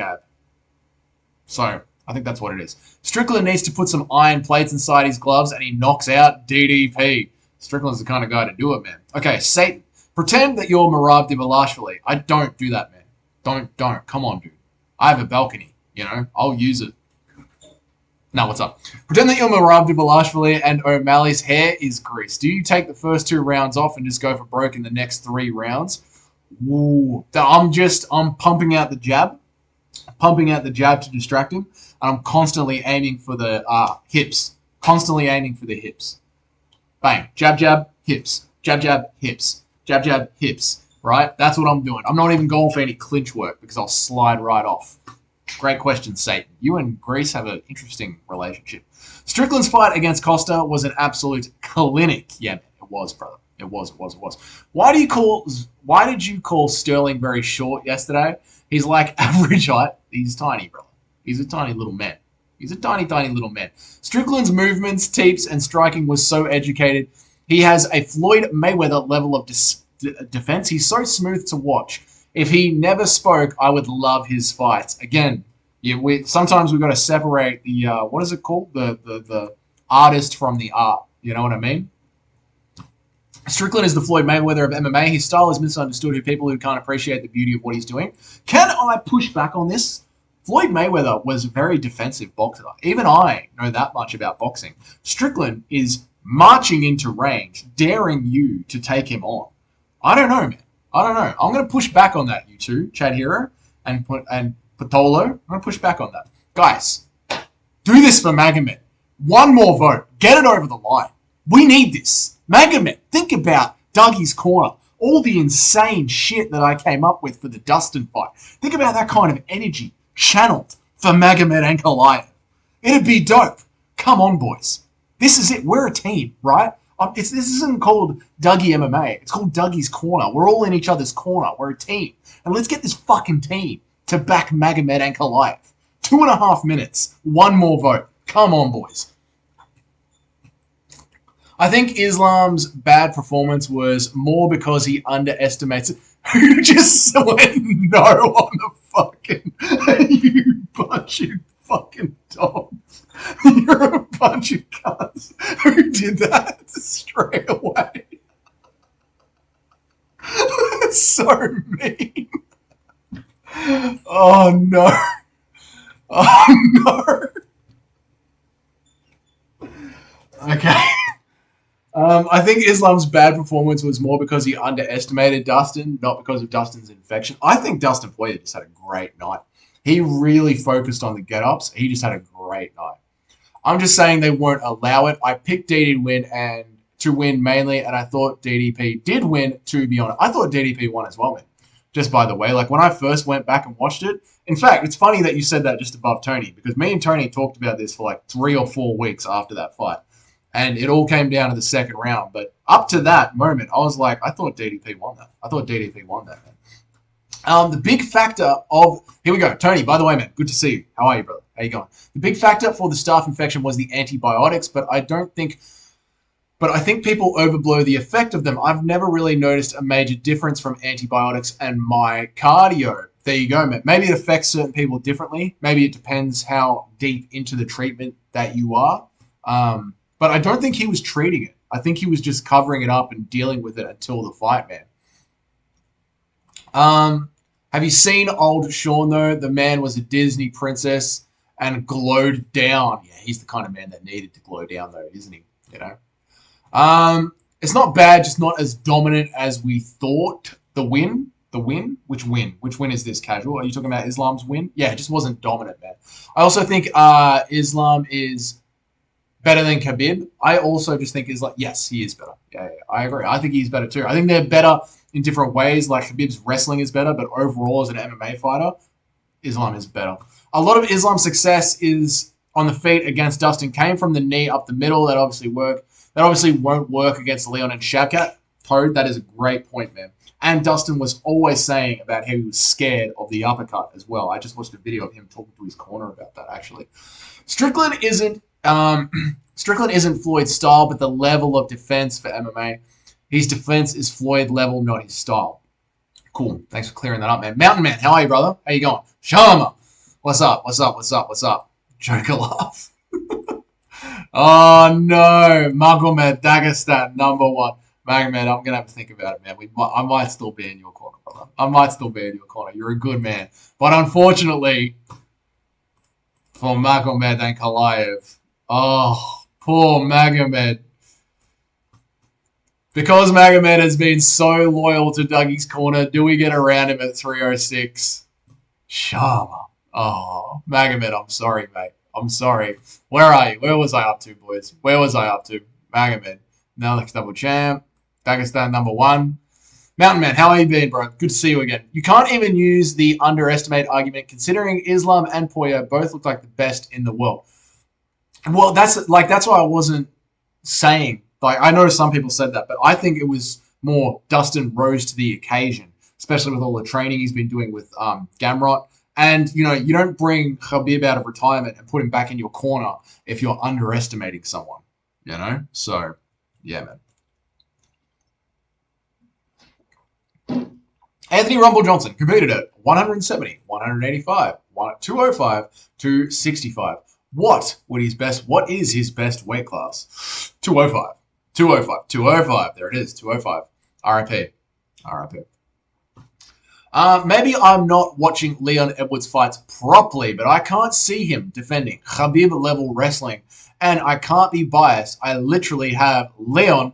So, I think that's what it is. Strickland needs to put some iron plates inside his gloves, and he knocks out DDP. Strickland's the kind of guy to do it, man. Okay, Satan. Pretend that you're Merab Dvalishvili. I don't do that, man. Don't. Come on, dude. I have a balcony, I'll use it. Now, what's up? Pretend that you're Merab Dvalishvili and O'Malley's hair is grease. Do you take the first 2 rounds off and just go for broke in the next 3 rounds? Ooh. I'm pumping out the jab. Pumping out the jab to distract him. And I'm constantly aiming for the hips. Bang. Jab, hips. Jab, hips. Jab, hips. Right? That's what I'm doing. I'm not even going for any clinch work because I'll slide right off. Great question, Satan. You and Greece have an interesting relationship. Strickland's fight against Costa was an absolute clinic. Yeah, man, it was, brother. It was. Why did you call Sterling very short yesterday? He's like average height. He's tiny, brother. He's a tiny little man. He's a tiny little man. Strickland's movements, teeps, and striking was so educated. He has a Floyd Mayweather level of defense. He's so smooth to watch. If he never spoke, I would love his fights. Again, sometimes we've got to separate the what is it called? The artist from the art. You know what I mean? Strickland is the Floyd Mayweather of MMA. His style is misunderstood by people who can't appreciate the beauty of what he's doing. Can I push back on this? Floyd Mayweather was a very defensive boxer. Even I know that much about boxing. Strickland is marching into range, daring you to take him on. I don't know, man. I don't know. I'm gonna push back on that, you two, Chad Hero and Patolo. I'm gonna push back on that, guys. Do this for Magomed. One more vote. Get it over the line. We need this. Magomed, think about Dougie's Corner. All the insane shit that I came up with for the Dustin fight. Think about that kind of energy channeled for Magomed and Goliath. It'd be dope. Come on, boys. This is it. We're a team, right? This isn't called Dougie MMA. It's called Dougie's Corner. We're all in each other's corner. We're a team. And let's get this fucking team to back Magomed and Goliath. 2.5 minutes. One more vote. Come on, boys. I think Islam's bad performance was more because he underestimates it. Who just went no on the fucking... You bunch of fucking dogs. You're a bunch of cunts. Who did that straight away? That's so mean. Oh, no. Oh, no. Okay. I think Islam's bad performance was more because he underestimated Dustin, not because of Dustin's infection. I think Dustin Poirier just had a great night. He really focused on the get-ups. He just had a great night. I'm just saying they won't allow it. I picked DD to win mainly, and I thought DDP did win, to be honest. I thought DDP won as well, man. Just by the way, like when I first went back and watched it. In fact, it's funny that you said that just above Tony, because me and Tony talked about this for like 3 or 4 weeks after that fight. And it all came down to the second round. But up to that moment, I was like, I thought DDP won that. Man. The big factor of... Here we go. Tony, by the way, man, good to see you. How are you, brother? How you going? The big factor for the staph infection was the antibiotics, but I think people overblow the effect of them. I've never really noticed a major difference from antibiotics and my cardio. There you go, man. Maybe it affects certain people differently. Maybe it depends how deep into the treatment that you are. But I don't think he was treating it. I think he was just covering it up and dealing with it until the fight, man. Have you seen old Sean, though? The man was a Disney princess and glowed down. Yeah, he's the kind of man that needed to glow down, though, isn't he? You know? It's not bad, just not as dominant as we thought. The win? Which win? Which win is this, Casual? Are you talking about Islam's win? Yeah, it just wasn't dominant, man. I also think Islam is... better than Khabib. I also just think yes, he is better. Yeah, I agree. I think he's better too. I think they're better in different ways. Like Khabib's wrestling is better, but overall as an MMA fighter, Islam is better. A lot of Islam's success is on the feet against Dustin came from the knee up the middle. That obviously won't work against Leon and Shavkat. Toad, that is a great point, man. And Dustin was always saying about how he was scared of the uppercut as well. I just watched a video of him talking to his corner about that, actually. Strickland isn't Floyd's style, but the level of defense for MMA. His defense is Floyd level, not his style. Cool. Thanks for clearing that up, man. Mountain Man, how are you, brother? How you going? Shama, what's up? Joker laugh. Oh, no. Magomed, Dagestan, number 1. Magomed, I'm going to have to think about it, man. I might still be in your corner, brother. You're a good man. But unfortunately, for Magomed and Goliath, oh, poor Magomed. Because Magomed has been so loyal to Dougie's Corner, do we get around him at 306? Shama. Oh, Magomed, I'm sorry, mate. I'm sorry. Where are you? Where was I up to, boys? Magomed. Now next double champ. Dagestan number 1. Mountain Man, how are you been, bro? Good to see you again. You can't even use the underestimate argument, considering Islam and Poirier both look like the best in the world. Well, that's why I wasn't saying. Like, I know some people said that, but I think it was more Dustin rose to the occasion, especially with all the training he's been doing with Gamrot. And, you don't bring Khabib out of retirement and put him back in your corner if you're underestimating someone, So, yeah, man. Anthony Rumble Johnson competed at 170, 185, 205, 265. What is his best weight class? 205. 205. There it is. 205. RIP. Maybe I'm not watching Leon Edwards fights properly, but I can't see him defending Khabib level wrestling, and I can't be biased. I literally have Leon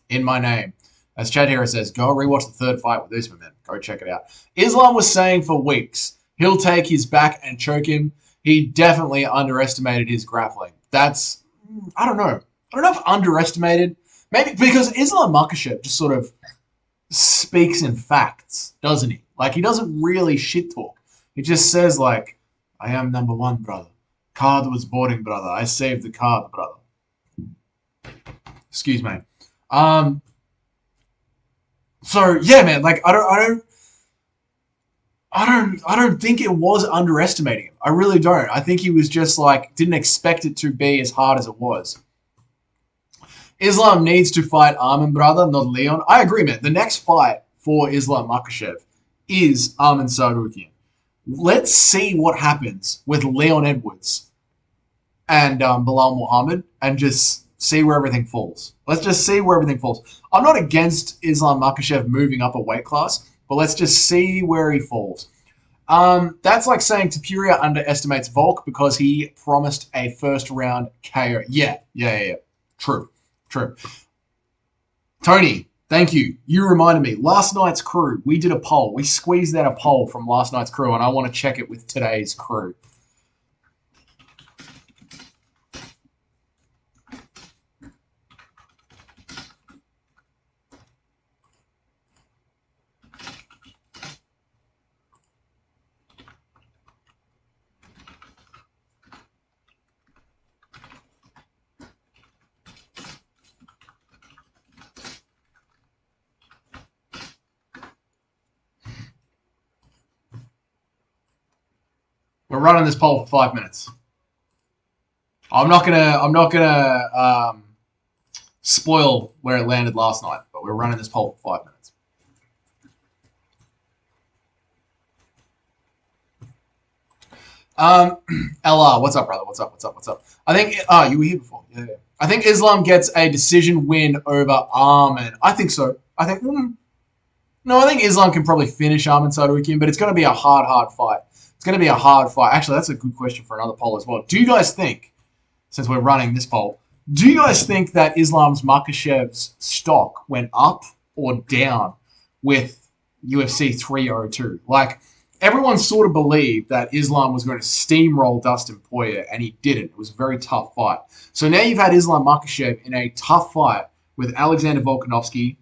in my name. As Chad Hero says, go rewatch the third fight with Usman, man. Go check it out. Islam was saying for weeks, he'll take his back and choke him. He definitely underestimated his grappling. That's, I don't know. I don't know if underestimated. Maybe because Islam Makhachev just sort of speaks in facts, doesn't he? Like, he doesn't really shit talk. He just says, like, I am number one, brother. Card was boarding, brother. I saved the card, brother. Excuse me. So yeah, man, like I don't think it was underestimating him. I really don't. I think he was just like didn't expect it to be as hard as it was. Islam needs to fight Arman, brother, not Leon. I agree, man. The next fight for Islam Makhachev is Arman Tsarukyan. Let's see what happens with Leon Edwards and Bilal Muhammad and just see where everything falls. Let's just see where everything falls. I'm not against Islam Makhachev moving up a weight class, but let's just see where he falls. That's like saying Tapuria underestimates Volk because he promised a first round KO. Yeah. True. Tony, thank you. You reminded me. Last night's crew, we did a poll. We squeezed out a poll from last night's crew, and I want to check it with today's crew. We're running this poll for 5 minutes. I'm not gonna spoil where it landed last night, but we're running this poll for 5 minutes. LR, what's up, brother? What's up? I think you were here before. Yeah. I think Islam gets a decision win over Arman. I think so. I think Islam can probably finish Arman Tsarukyan, but it's going to be a hard fight. It's going to be a hard fight. Actually, that's a good question for another poll as well. Do you guys think, since we're running this poll, do you guys think that Islam's Makhachev's stock went up or down with UFC 302? Like, everyone sort of believed that Islam was going to steamroll Dustin Poirier, and he didn't. It was a very tough fight. So now you've had Islam Makhachev in a tough fight with Alexander Volkanovski.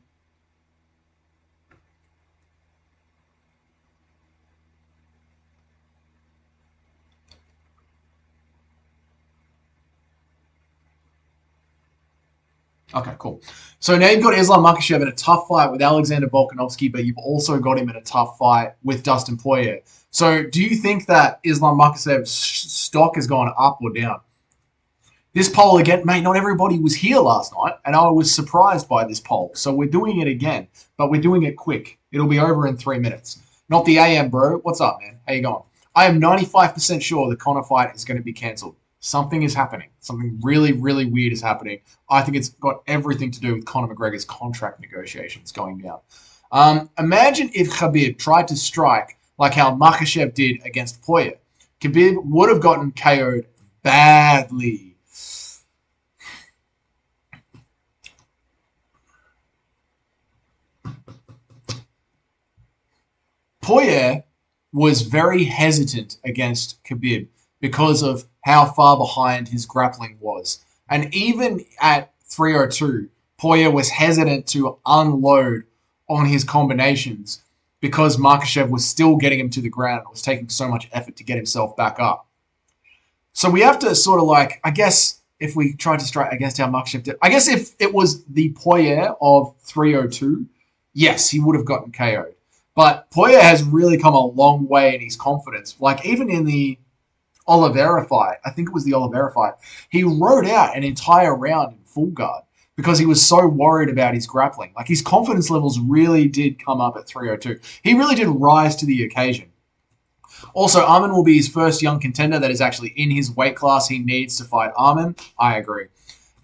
Okay, cool. So now you've got Islam Makhachev in a tough fight with Alexander Volkanovski, but you've also got him in a tough fight with Dustin Poirier. So do you think that Islam Makhachev's stock has gone up or down? This poll again, mate, not everybody was here last night, and I was surprised by this poll. So we're doing it again, but we're doing it quick. It'll be over in 3 minutes. Not the AM, bro. What's up, man? How you going? I am 95% sure the Conor fight is going to be cancelled. Something is happening. Something really, really weird is happening. I think it's got everything to do with Conor McGregor's contract negotiations going down. Imagine if Khabib tried to strike like how Makhachev did against Poirier. Khabib would have gotten KO'd badly. Poirier was very hesitant against Khabib because of how far behind his grappling was. And even at 302, Poirier was hesitant to unload on his combinations because Makhachev was still getting him to the ground and was taking so much effort to get himself back up. So we have to sort of like, I guess, if we tried to strike against how Makhachev did, I guess if it was the Poirier of 302, yes, he would have gotten KO'd. But Poirier has really come a long way in his confidence. Like, even in the Oliveira fight, I think it was the Oliveira fight, he rode out an entire round in full guard because he was so worried about his grappling. Like, his confidence levels really did come up at 302. He really did rise to the occasion. Also, Arman will be his first young contender that is actually in his weight class. He needs to fight Arman. I agree.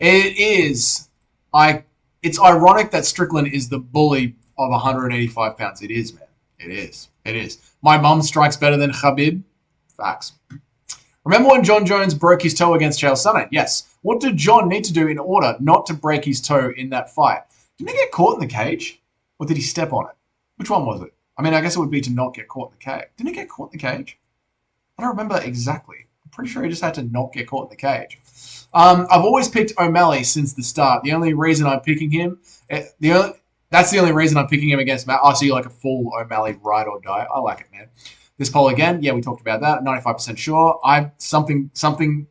It's ironic that Strickland is the bully of 185 pounds. It is, man. It is. My mum strikes better than Khabib. Facts. Remember when John Jones broke his toe against Chael Sonnen? Yes. What did John need to do in order not to break his toe in that fight? Didn't he get caught in the cage? Or did he step on it? Which one was it? I mean, I guess it would be to not get caught in the cage. Didn't he get caught in the cage? I don't remember exactly. I'm pretty sure he just had to not get caught in the cage. I've always picked O'Malley since the start. The only reason I'm picking him, that's the only reason I'm picking him against Matt. I see like a full O'Malley ride or die. I like it, man. This poll again, yeah, we talked about that. 95% sure. Something.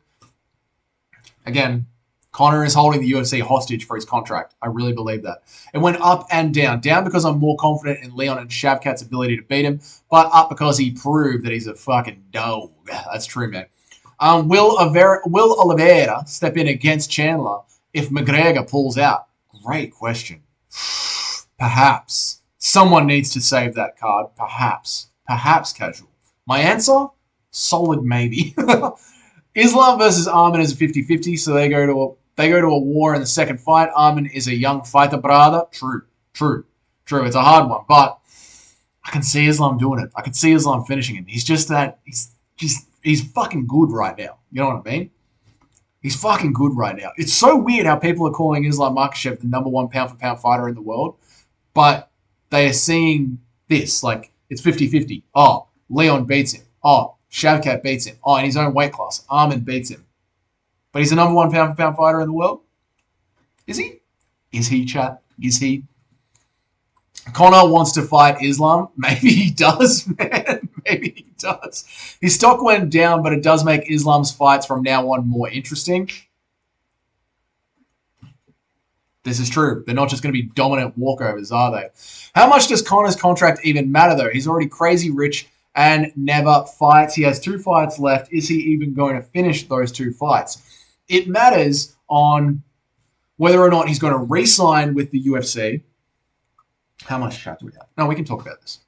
Again, Conor is holding the UFC hostage for his contract. I really believe that. It went up and down. Down because I'm more confident in Leon and Shavkat's ability to beat him, but up because he proved that he's a fucking dog. That's true, man. Will Oliveira step in against Chandler if McGregor pulls out? Great question. Perhaps. Someone needs to save that card. Perhaps. Perhaps casual. My answer? Solid maybe. Islam versus Arman is a 50-50, so they go to a war in the second fight. Arman is a young fighter, brother. True. It's a hard one, but I can see Islam doing it. I can see Islam finishing him. He's fucking good right now. You know what I mean? He's fucking good right now. It's so weird how people are calling Islam Makhachev the number one pound-for-pound fighter in the world, but they are seeing this. Like, it's 50-50. Oh, Leon beats him. Oh, Shavkat beats him. Oh, in his own weight class. Arman beats him. But he's the number one pound-for-pound fighter in the world? Is he? Is he, chat? Is he? Conor wants to fight Islam. Maybe he does, man. Maybe he does. His stock went down, but it does make Islam's fights from now on more interesting. This is true. They're not just going to be dominant walkovers, are they? How much does Conor's contract even matter, though? He's already crazy rich and never fights. He has 2 fights left. Is he even going to finish those 2 fights? It matters on whether or not he's going to re-sign with the UFC. How much chat do we have? No, we can talk about this.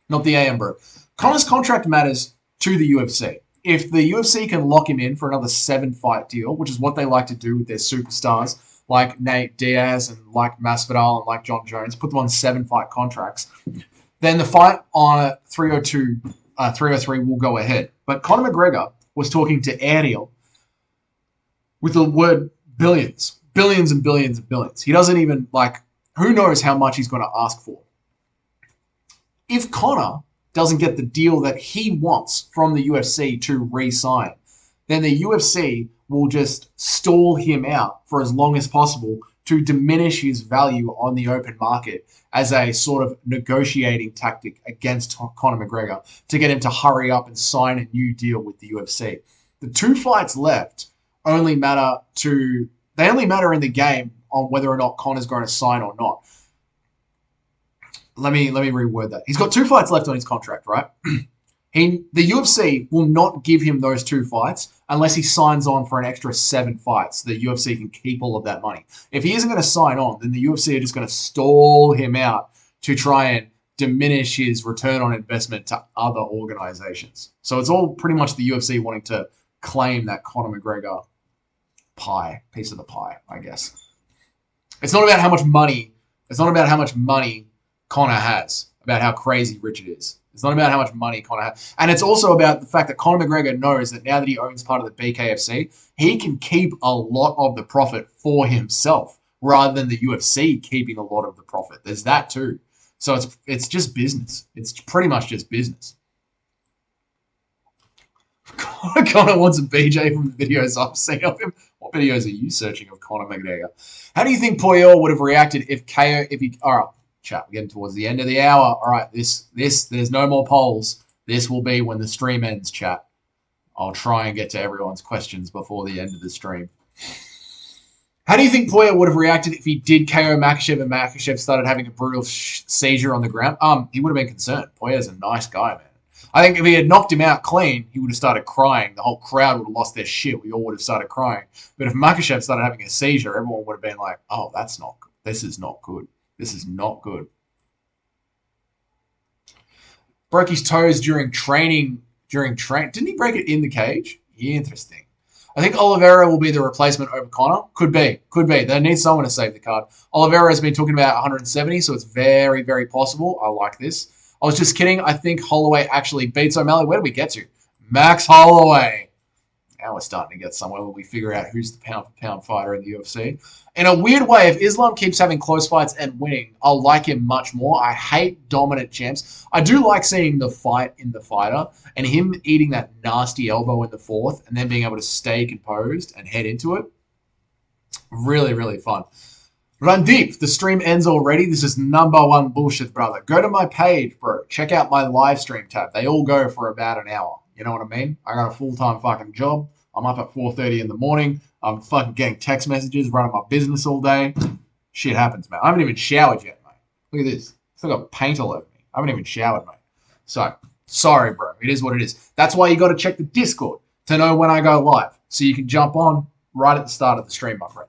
Not the AM, bro. Conor's contract matters to the UFC. If the UFC can lock him in for another 7-fight deal, which is what they like to do with their superstars, like Nate Diaz and like Masvidal and like John Jones, put them on 7-fight contracts, then the fight on 303 will go ahead. But Conor McGregor was talking to Ariel with the word billions. Billions and billions and billions. He doesn't even, who knows how much he's going to ask for. If Conor doesn't get the deal that he wants from the UFC to re-sign, then the UFC will just stall him out for as long as possible to diminish his value on the open market as a sort of negotiating tactic against Conor McGregor to get him to hurry up and sign a new deal with the UFC. The 2 fights left only matter in the game on whether or not Conor's going to sign or not. Let me reword that. He's got 2 fights left on his contract, right? The UFC will not give him those 2 fights unless he signs on for an extra 7 fights. The UFC can keep all of that money. If he isn't going to sign on, then the UFC are just going to stall him out to try and diminish his return on investment to other organizations. So it's all pretty much the UFC wanting to claim that Conor McGregor piece of the pie, I guess. It's not about how much money Conor has, about how crazy rich it is. It's not about how much money Conor has. And it's also about the fact that Conor McGregor knows that now that he owns part of the BKFC, he can keep a lot of the profit for himself rather than the UFC keeping a lot of the profit. There's that too. So it's just business. It's pretty much just business. Conor wants a BJ from the videos I've seen of him. What videos are you searching of Conor McGregor? How do you think Poirier would have reacted if all right, chat, we're getting towards the end of the hour. All right, there's no more polls. This will be when the stream ends, chat. I'll try and get to everyone's questions before the end of the stream. How do you think Poirier would have reacted if he did KO Makhachev and Makhachev started having a brutal seizure on the ground? He would have been concerned. Poirier's a nice guy, man. I think if he had knocked him out clean, he would have started crying. The whole crowd would have lost their shit. We all would have started crying. But if Makhachev started having a seizure, everyone would have been like, oh, that's not good. This is not good. This is not good. Broke his toes during training. Didn't he break it in the cage? Yeah, interesting. I think Oliveira will be the replacement over Conor. Could be. They need someone to save the card. Oliveira has been talking about 170, so it's very, very possible. I like this. I was just kidding. I think Holloway actually beats O'Malley. Where do we get to? Max Holloway. Now we're starting to get somewhere where we figure out who's the pound-for-pound fighter in the UFC. In a weird way, if Islam keeps having close fights and winning, I'll like him much more. I hate dominant champs. I do like seeing the fight in the fighter and him eating that nasty elbow in the fourth and then being able to stay composed and head into it. Really, really fun. Run deep. The stream ends already. This is number one bullshit, brother. Go to my page, bro. Check out my live stream tab. They all go for about an hour. You know what I mean? I got a full-time fucking job. I'm up at 4:30 in the morning. I'm fucking getting text messages, running my business all day. Shit happens, man. I haven't even showered yet, mate. Look at this. Still got paint all over me. I haven't even showered, mate. So, sorry, bro. It is what it is. That's why you got to check the Discord to know when I go live. So you can jump on right at the start of the stream, my friend.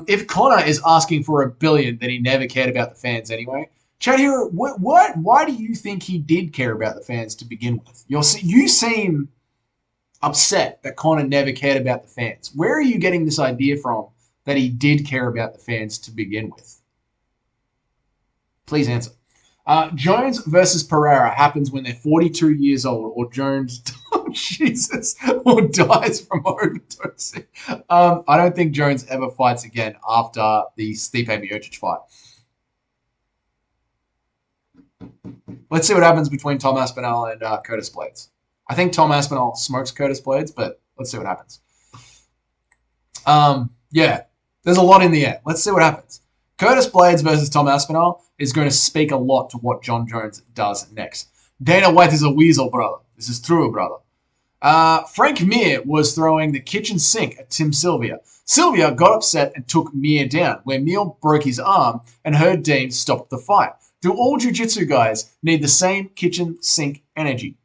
If Conor is asking for $1 billion, then he never cared about the fans anyway. Chad here, why do you think he did care about the fans to begin with? You seem upset that Conor never cared about the fans. Where are you getting this idea from that he did care about the fans to begin with? Please answer. Jones versus Pereira happens when they're 42 years old, or Jones, oh, Jesus, or dies from overdosing. I don't think Jones ever fights again after the Stipe Miocic fight. Let's see what happens between Tom Aspinall and Curtis Blades. I think Tom Aspinall smokes Curtis Blades, but let's see what happens. Yeah, there's a lot in the air. Let's see what happens. Curtis Blades versus Tom Aspinall is going to speak a lot to what John Jones does next. Dana White is a weasel, brother. This is true, brother. Frank Mir was throwing the kitchen sink at Tim Sylvia. Sylvia got upset and took Mir down, where Mir broke his arm and Herb Dean stopped the fight. Do all jiu-jitsu guys need the same kitchen sink energy?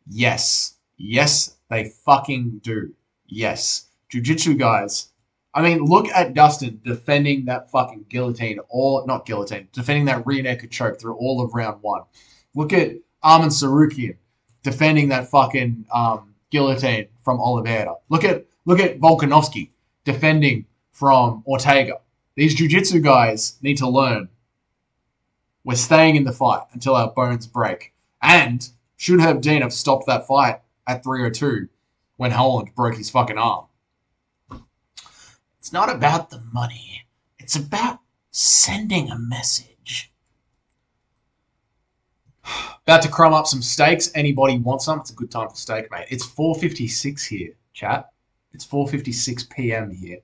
Yes. Yes, they fucking do. Yes. Jiu-jitsu guys. I mean, look at Dustin defending that fucking guillotine, or not guillotine, defending that rear naked choke through all of round one. Look at Arman Sarukian defending that fucking guillotine from Oliveira. Look at Volkanovski defending from Ortega. These jiu-jitsu guys need to learn. We're staying in the fight until our bones break. And should Herb Dean have stopped that fight at 302 when Holland broke his fucking arm? It's not about the money. It's about sending a message. About to crumb up some steaks. Anybody want some? It's a good time for steak, mate. It's 4:56 here, chat. It's 4:56 p.m. here.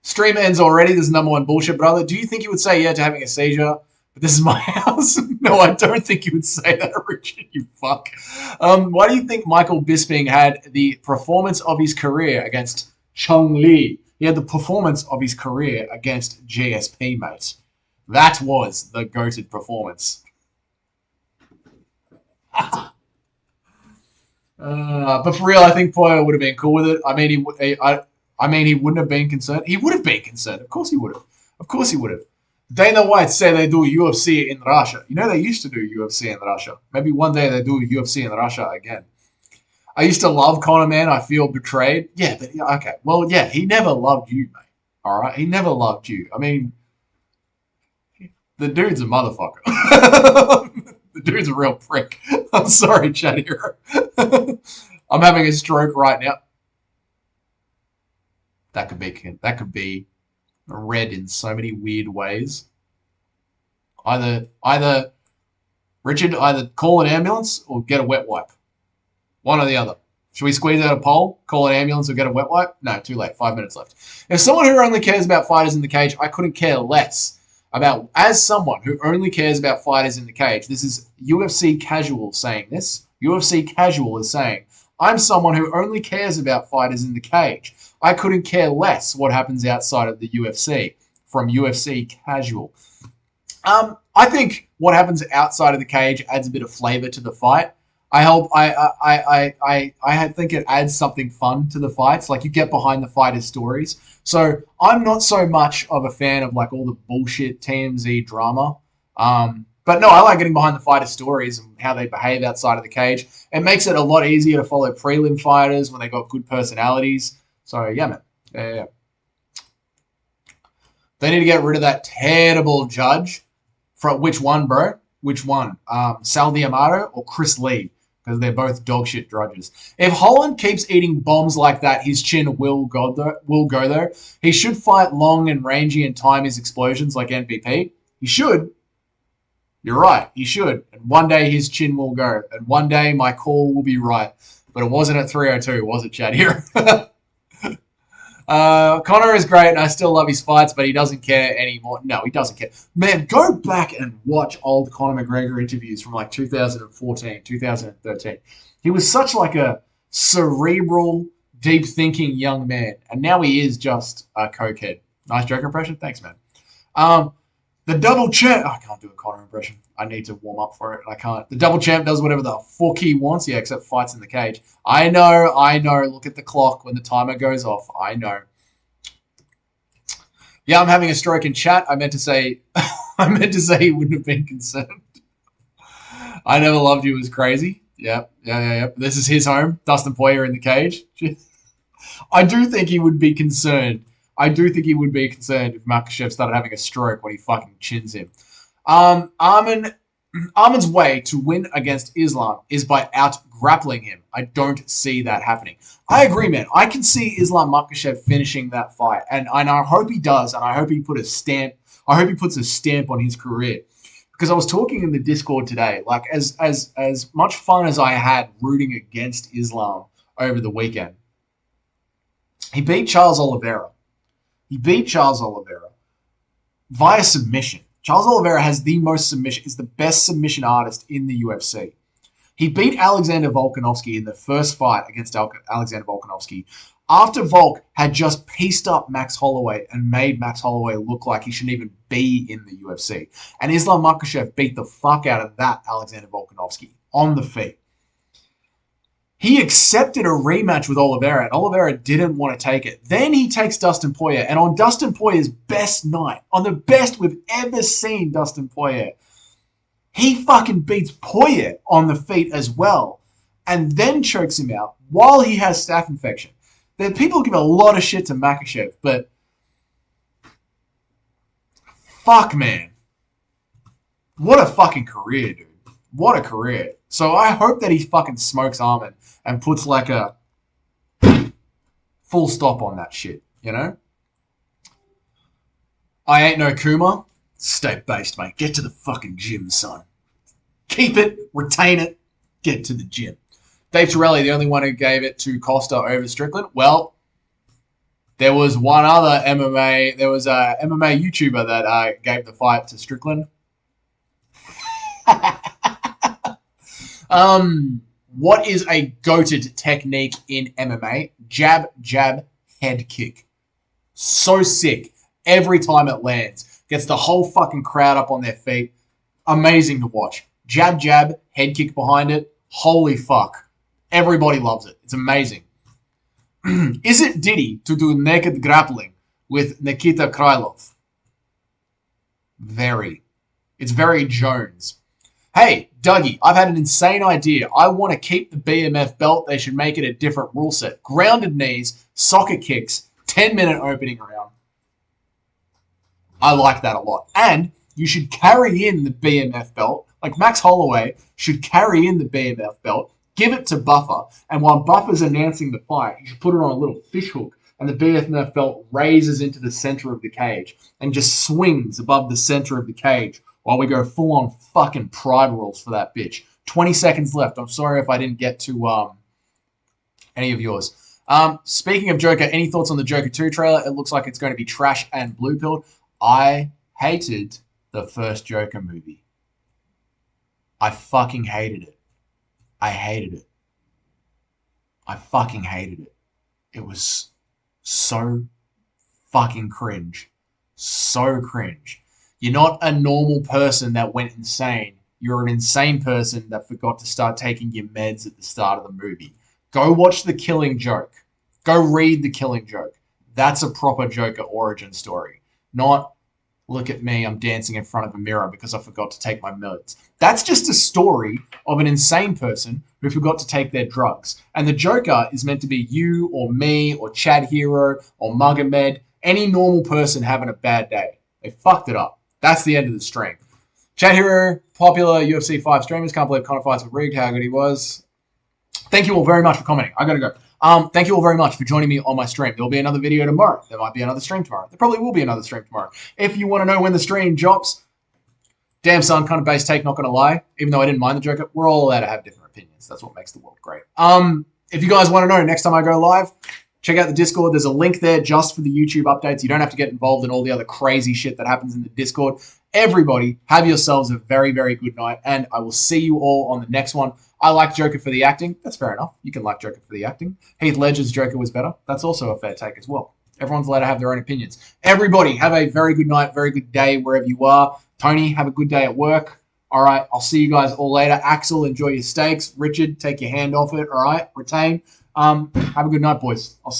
Stream ends already. This is number one bullshit, brother. Do you think you would say yeah to having a seizure? But this is my house. No, I don't think you would say that, Richard, you fuck. Why do you think Michael Bisping had the performance of his career against Chong Li? He had the performance of his career against GSP, mate. That was the goated performance. But for real, I think Poyo would have been cool with it. I mean, he wouldn't have been concerned. He would have been concerned. Of course he would have. Of course he would have. Dana White say they do UFC in Russia. You know they used to do UFC in Russia. Maybe one day they do UFC in Russia again. I used to love Conor, man. I feel betrayed. Yeah, but okay. Well, yeah, he never loved you, mate. All right? He never loved you. I mean, the dude's a motherfucker. The dude's a real prick. I'm sorry, Chat Hero. I'm having a stroke right now. That could be read in so many weird ways. Either Richard, either call an ambulance or get a wet wipe. One or the other. Should we squeeze out a poll, call an ambulance, or get a wet wipe? No, too late. 5 minutes left. As someone who only cares about fighters in the cage, I couldn't care less about, as someone who only cares about fighters in the cage, this is UFC Casual saying this. UFC Casual is saying, I'm someone who only cares about fighters in the cage. I couldn't care less what happens outside of the UFC. From UFC Casual. I think what happens outside of the cage adds a bit of flavor to the fight. I think it adds something fun to the fights. Like, you get behind the fighters' stories. So I'm not so much of a fan of like all the bullshit TMZ drama. But no, I like getting behind the fighters' stories and how they behave outside of the cage. It makes it a lot easier to follow prelim fighters when they got good personalities. So yeah, man. Yeah. They need to get rid of that terrible judge. From which one, bro? Which one? Sal D'Amato or Chris Lee? because they're both dog shit drudges. If Holland keeps eating bombs like that, his chin will go there. He should fight long and rangy and time his explosions like MVP. He should. You're right. He should. And one day his chin will go. And one day my call will be right. But it wasn't at 302, was it, Chad? Here. Conor is great, and I still love his fights, but he doesn't care anymore. No, he doesn't care. Man, go back and watch old Conor McGregor interviews from like 2014, 2013. He was such like a cerebral, deep-thinking young man, and now he is just a cokehead. Nice joke impression? Thanks, man. The double champ... Oh, I can't do a Conor impression. I need to warm up for it. I can't. The double champ does whatever the fuck he wants. Yeah, except fights in the cage. I know. Look at the clock when the timer goes off. I know. Yeah, I'm having a stroke in chat. I meant to say he wouldn't have been concerned. I never loved you as crazy. Yeah. This is his home. Dustin Poirier in the cage. I do think he would be concerned. if Makhachev started having a stroke when he fucking chins him. Armin's way to win against Islam is by out-grappling him. I don't see that happening. I agree, man. I can see Islam Makhachev finishing that fight, and I hope he does, and I hope he puts a stamp on his career. Because I was talking in the Discord today, like as much fun as I had rooting against Islam over the weekend, he beat Charles Oliveira. Via submission. Charles Oliveira has the most submission, is the best submission artist in the UFC. He beat Alexander Volkanovski in the first fight against Alexander Volkanovski after Volk had just pieced up Max Holloway and made Max Holloway look like he shouldn't even be in the UFC. And Islam Makhachev beat the fuck out of that Alexander Volkanovski on the feet. He accepted a rematch with Oliveira, and Oliveira didn't want to take it. Then he takes Dustin Poirier, and on Dustin Poirier's best night, on the best we've ever seen Dustin Poirier, he fucking beats Poirier on the feet as well, and then chokes him out while he has staph infection. People give a lot of shit to Makhachev, but fuck, man. What a fucking career, dude. What a career. So I hope that he fucking smokes Armin and puts like a full stop on that shit, you know? I ain't no Kuma. State-based, mate. Get to the fucking gym, son. Keep it, retain it, get to the gym. Dave Torelli, the only one who gave it to Costa over Strickland. Well, there was one other MMA. There was a MMA YouTuber that gave the fight to Strickland. What is a goated technique in MMA? Jab, jab, head kick. So sick. Every time it lands. Gets the whole fucking crowd up on their feet. Amazing to watch. Jab, jab, head kick behind it. Holy fuck. Everybody loves it. It's amazing. Is it Diddy to do naked grappling with Nikita Krylov? Very. It's very Jones. Hey, Dougie, I've had an insane idea. I want to keep the BMF belt. They should make it a different rule set. Grounded knees, soccer kicks, 10-minute opening round. I like that a lot. And you should carry in the BMF belt. Like Max Holloway should carry in the BMF belt, give it to Buffer, and while Buffer's announcing the fight, you should put it on a little fish hook, and the BMF belt raises into the center of the cage and just swings above the center of the cage while we go full-on fucking pride rules for that bitch. 20 seconds left. I'm sorry if I didn't get to any of yours. Speaking of Joker, any thoughts on the Joker 2 trailer? It looks like it's going to be trash and blue-pilled. I hated the first Joker movie. I fucking hated it. I fucking hated it. It was so fucking cringe. So cringe. You're not a normal person that went insane. You're an insane person that forgot to start taking your meds at the start of the movie. Go watch The Killing Joke. Go read The Killing Joke. That's a proper Joker origin story. Not, look at me, I'm dancing in front of a mirror because I forgot to take my meds. That's just a story of an insane person who forgot to take their drugs. And the Joker is meant to be you or me or Chad Hero or Magomed, any normal person having a bad day. They fucked it up. That's the end of the stream. Chad Hero, popular UFC 5 streamers, can't believe Conor fights were rigged, how good he was. Thank you all very much for commenting. I gotta go. Thank you all very much for joining me on my stream. There'll be another video tomorrow. There might be another stream tomorrow. There probably will be another stream tomorrow. If you want to know when the stream drops, damn son, kind of base take, not gonna lie. Even though I didn't mind the Joker, we're all allowed to have different opinions. That's what makes the world great. If you guys want to know next time I go live, check out the Discord. There's a link there just for the YouTube updates. You don't have to get involved in all the other crazy shit that happens in the Discord. Everybody, have yourselves a very, very good night, and I will see you all on the next one. I like Joker for the acting. That's fair enough. You can like Joker for the acting. Heath Ledger's Joker was better. That's also a fair take as well. Everyone's allowed to have their own opinions. Everybody, have a very good night, very good day wherever you are. Tony, have a good day at work. All right, I'll see you guys all later. Axel, enjoy your steaks. Richard, take your hand off it. All right, retain. Have a good night, boys. I'll see